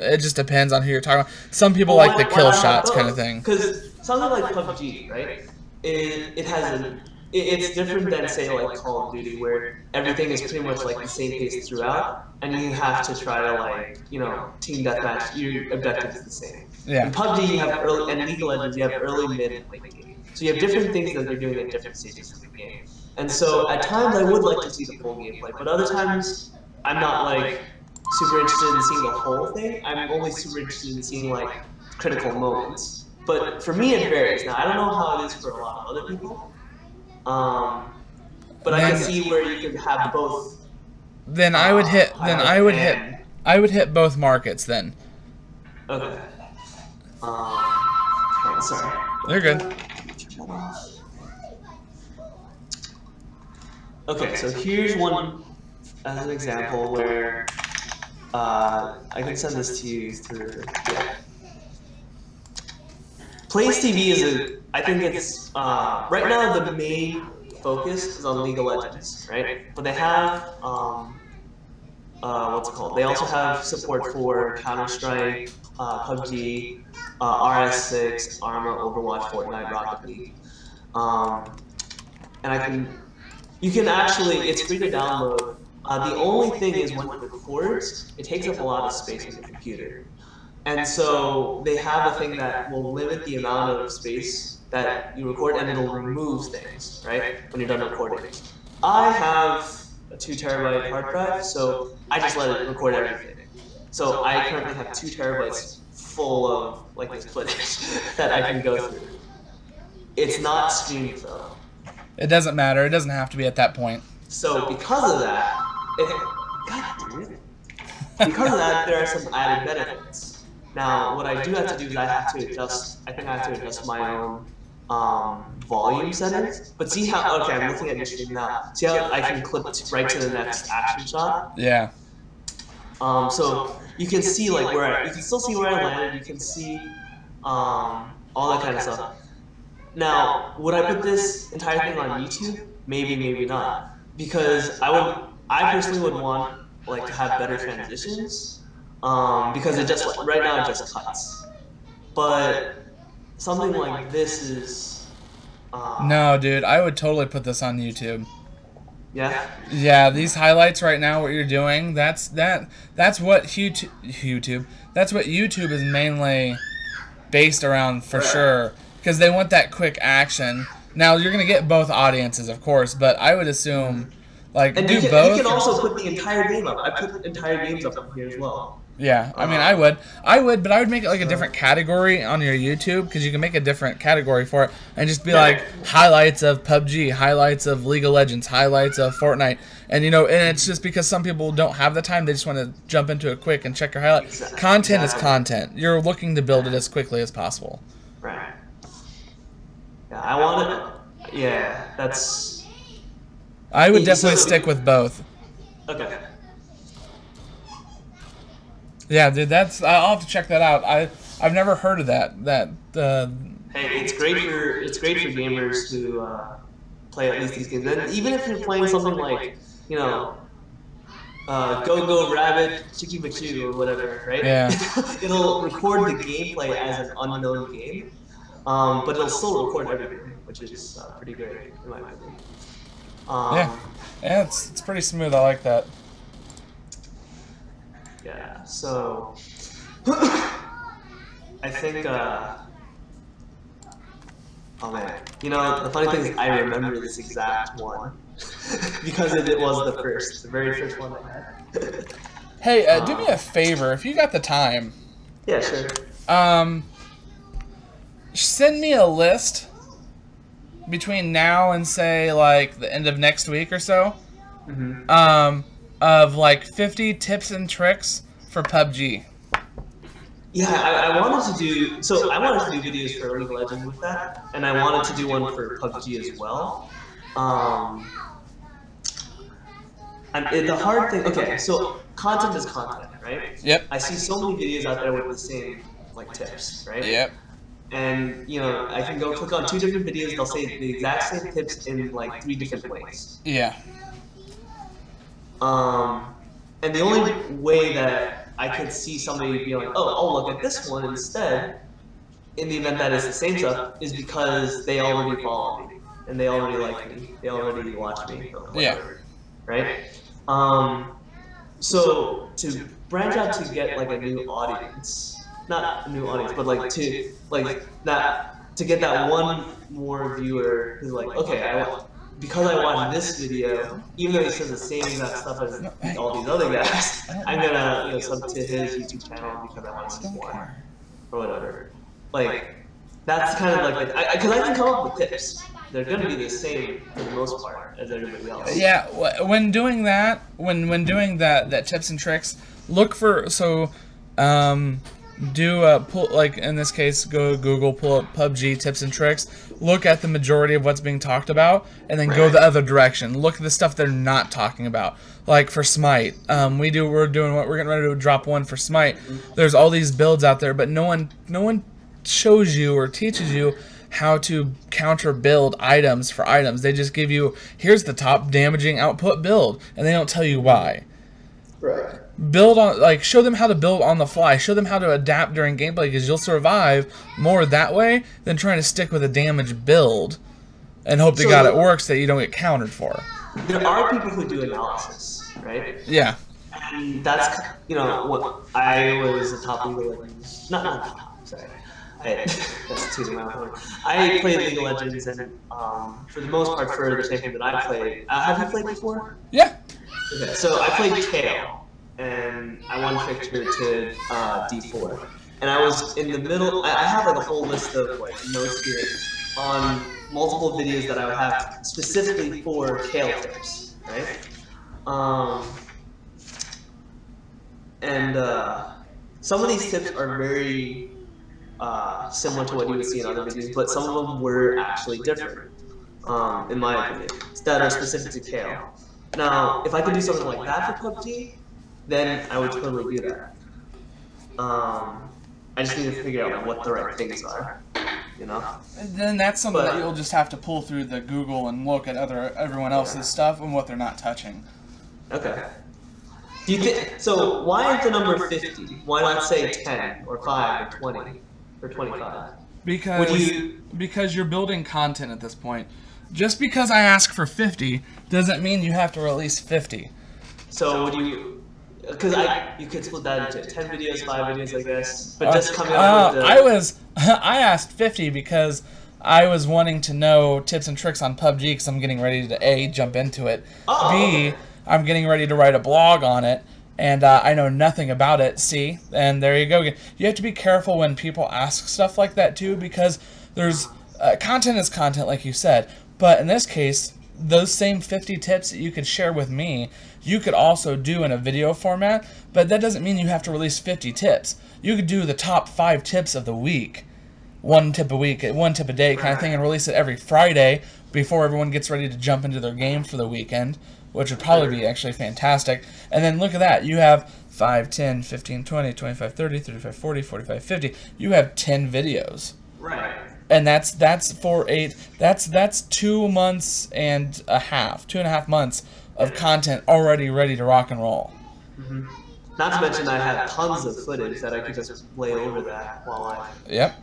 it just depends on who you're talking about. Some people like the kill shots kind of thing. Because something like PUBG, right? It's different than say like Call of Duty, where everything is pretty much like the same pace throughout, and you have to try to like team deathmatch. Your objective is the same. Yeah. In PUBG, you have early, and League of Legends, you have early, mid, and late game. So you have different things that you're doing at different stages of the game. And so at times I would like to see the full gameplay, but other times I'm not like super interested in seeing the whole thing. I'm only super interested in seeing like critical moments. But for me, it varies. Now I don't know how it is for a lot of other people. But I can see where you could have both. Then I would hit. I would hit both markets then. Okay. Sorry. They're good. Okay, so here's one as an example where I can send this to you through. Yeah. Plays TV is I think it's right now the main focus is on League of Legends, right? But they have what's it called? They also have support for Counter-Strike, PUBG, RS6, Arma, Overwatch, Fortnite, Rocket League, and you can actually, it's free to download The only thing is when it records, it takes up a lot of space on the computer. And so they have a thing that will limit the amount of space that you record, and it'll remove things, right, when you're done recording. I have a 2 terabyte hard drive, so I just let it record everything. So I currently have 2 terabytes full of like this footage that I can go through. It's not streamed though. It doesn't matter. It doesn't have to be at that point. So because of that, because of that, there are some added benefits. Now, what I do have to do is I have to adjust. I think I have to adjust my own volume settings. But see how? Okay, I'm looking at your stream now. See how I can clip right to the next action shot? Yeah. So you can see like you can still see where I landed. You can see all that kind of stuff. Now, would I put this entire thing on YouTube? Maybe, maybe not. Because I personally would want like to have better transitions. Because it just right now it just cuts. But something like this is. No, dude, I would totally put this on YouTube. Yeah. Yeah, these highlights right now, what you're doing, that's what YouTube. That's what YouTube is mainly based around for sure, because they want that quick action. Now you're gonna get both audiences, of course, but I would assume like and do both. both. You can also put the entire game up. I put entire games up here as well. Yeah, I mean, I would, but I would make it like a different category on your YouTube, because you can make a different category for it and just be like highlights of PUBG, highlights of League of Legends, highlights of Fortnite, and and it's just because some people don't have the time, they just want to jump into it quick and check your highlights. Exactly. Content is content. You're looking to build it as quickly as possible. Right. Yeah, I want it. Yeah, that's. I would definitely stick with both. Okay. Yeah, dude, I'll have to check that out. I've never heard of that. Hey, it's great for gamers who play at least these games. And even if you're playing something like, Go Go Rabbit, Chicky Machu, or whatever, right? Yeah. It'll record the gameplay as an unknown game, but it'll still record everything, which is pretty great in my opinion. Yeah, it's pretty smooth. I like that. Yeah, so I think, oh man, the funny thing is I remember this exact one because it was the very first one I had. Hey, do me a favor, if you got the time. Yeah, sure. Send me a list between now and say like the end of next week or so. Of like 50 tips and tricks for PUBG. Yeah, I wanted to do videos for League of Legends with that, and I wanted to do one for PUBG as well. And the hard thing, okay, so content is content, right? Yep. I see so many videos out there with the same like tips, right? Yep. And I can go click on 2 different videos. They'll say the exact same tips in like 3 different ways. Yeah. And the only way that I could see somebody be like, oh, I'll look at this one instead, in the event that it's the same stuff, is because they already follow me, and they already like me, they already watch me, or whatever, right? So to branch out to get like a new audience, not a new audience, but like to get that one more viewer who's like, okay, because I watched this video, even though he says the same exact stuff as all these other guys, I'm gonna sub to his YouTube channel because I want to see more, or whatever. Like, that's kind of like, because I can come up with tips. They're gonna be the same for the most part as everybody else. Yeah, when doing that, when doing that tips and tricks, look for pull, like in this case, go Google, pull up PUBG tips and tricks, look at the majority of what's being talked about, and then go the other direction. Look at the stuff they're not talking about. Like for Smite, we're getting ready to drop one for Smite. There's all these builds out there, but no one shows you or teaches you how to counter build items for items. They just give you, here's the top damaging output build, and they don't tell you why. Right. Build on, show them how to build on the fly. Show them how to adapt during gameplay, because you'll survive more that way than trying to stick with a damaged build and hope to God it works that you don't get countered for. There are people who do analysis, right? Yeah. And that's, you know, what I was a top League of Legends. Not top, sorry. That's too my own. I played League of Legends, and for the most part, for the champion that I played, have you played before? Yeah. Okay, so I played Kale, and I won Victor to D4. And I was in the middle, I have like a whole list of like notes here on multiple videos that I would have specifically for Kale tips, right? And some of these tips are very similar to what you would see in other videos, but some of them were actually different, in my opinion, that are specific to Kale. Now, if I could do something like that for PUBG, then I would totally do that. I just need to figure out what the right things are, you know? And then that's something that you'll just have to pull through the Google and look at everyone else's stuff and what they're not touching. Okay. Do you think, so why is the number 50? Why not say 10 or 5 or 20 or 25? Because you're building content at this point. Just because I ask for 50 doesn't mean you have to release 50. So would you, because you could split that into 10 videos, 5 videos, I guess, but just coming up with the... I asked 50 because I was wanting to know tips and tricks on PUBG because I'm getting ready to A, jump into it, B, I'm getting ready to write a blog on it, and I know nothing about it, C, and there you go. You have to be careful when people ask stuff like that too, because there's content is content, like you said, but in this case, those same 50 tips that you could share with me, you could also do in a video format, but that doesn't mean you have to release 50 tips. You could do the top 5 tips of the week, 1 tip a week, 1 tip a day kind of thing, and release it every Friday before everyone gets ready to jump into their game for the weekend, which would probably be actually fantastic. And then look at that. You have 5, 10, 15, 20, 25, 30, 35, 40, 45, 50. You have 10 videos. Right. And that's for 8. That's 2 months and a half, 2.5 months of content already ready to rock and roll. Mm-hmm. Not to mention I have tons of footage that I could just lay over that while I... Yep.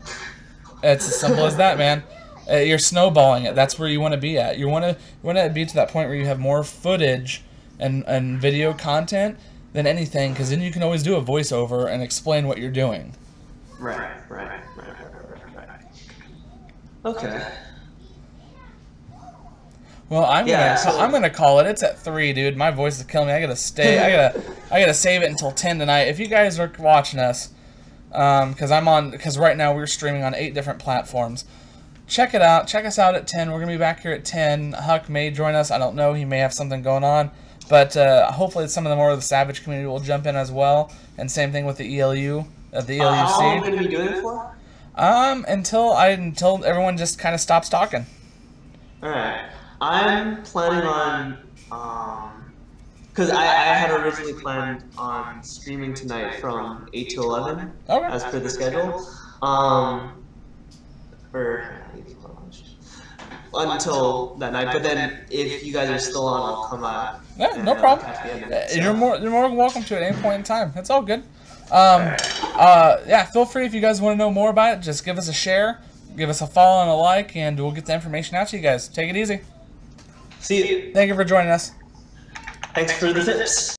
It's as simple as that, man. You're snowballing it. That's where you want to be at. You want to be to that point where you have more footage and video content than anything, because then you can always do a voiceover and explain what you're doing. Right. Okay. Well, I'm gonna call it. It's at 3, dude. My voice is killing me. I gotta save it until 10 tonight. If you guys are watching us, because right now we're streaming on 8 different platforms. Check it out. Check us out at 10. We're gonna be back here at 10. Huck may join us. I don't know. He may have something going on, but hopefully some of the more of the Savage community will jump in as well. And same thing with the ELU, the ELUC. How long are you gonna be doing it for? Until everyone just kind of stops talking. All right. I'm planning on, because I had originally planned on streaming tonight from 8 to 11, as per the schedule, until that night. But then if you guys are still on, I'll come out. Yeah, no problem. You're more welcome to at any point in time. It's all good. Yeah, feel free if you guys want to know more about it. Just give us a share, give us a follow and a like, and we'll get the information out to you guys. Take it easy. See you. Thank you for joining us. Thanks for the tips.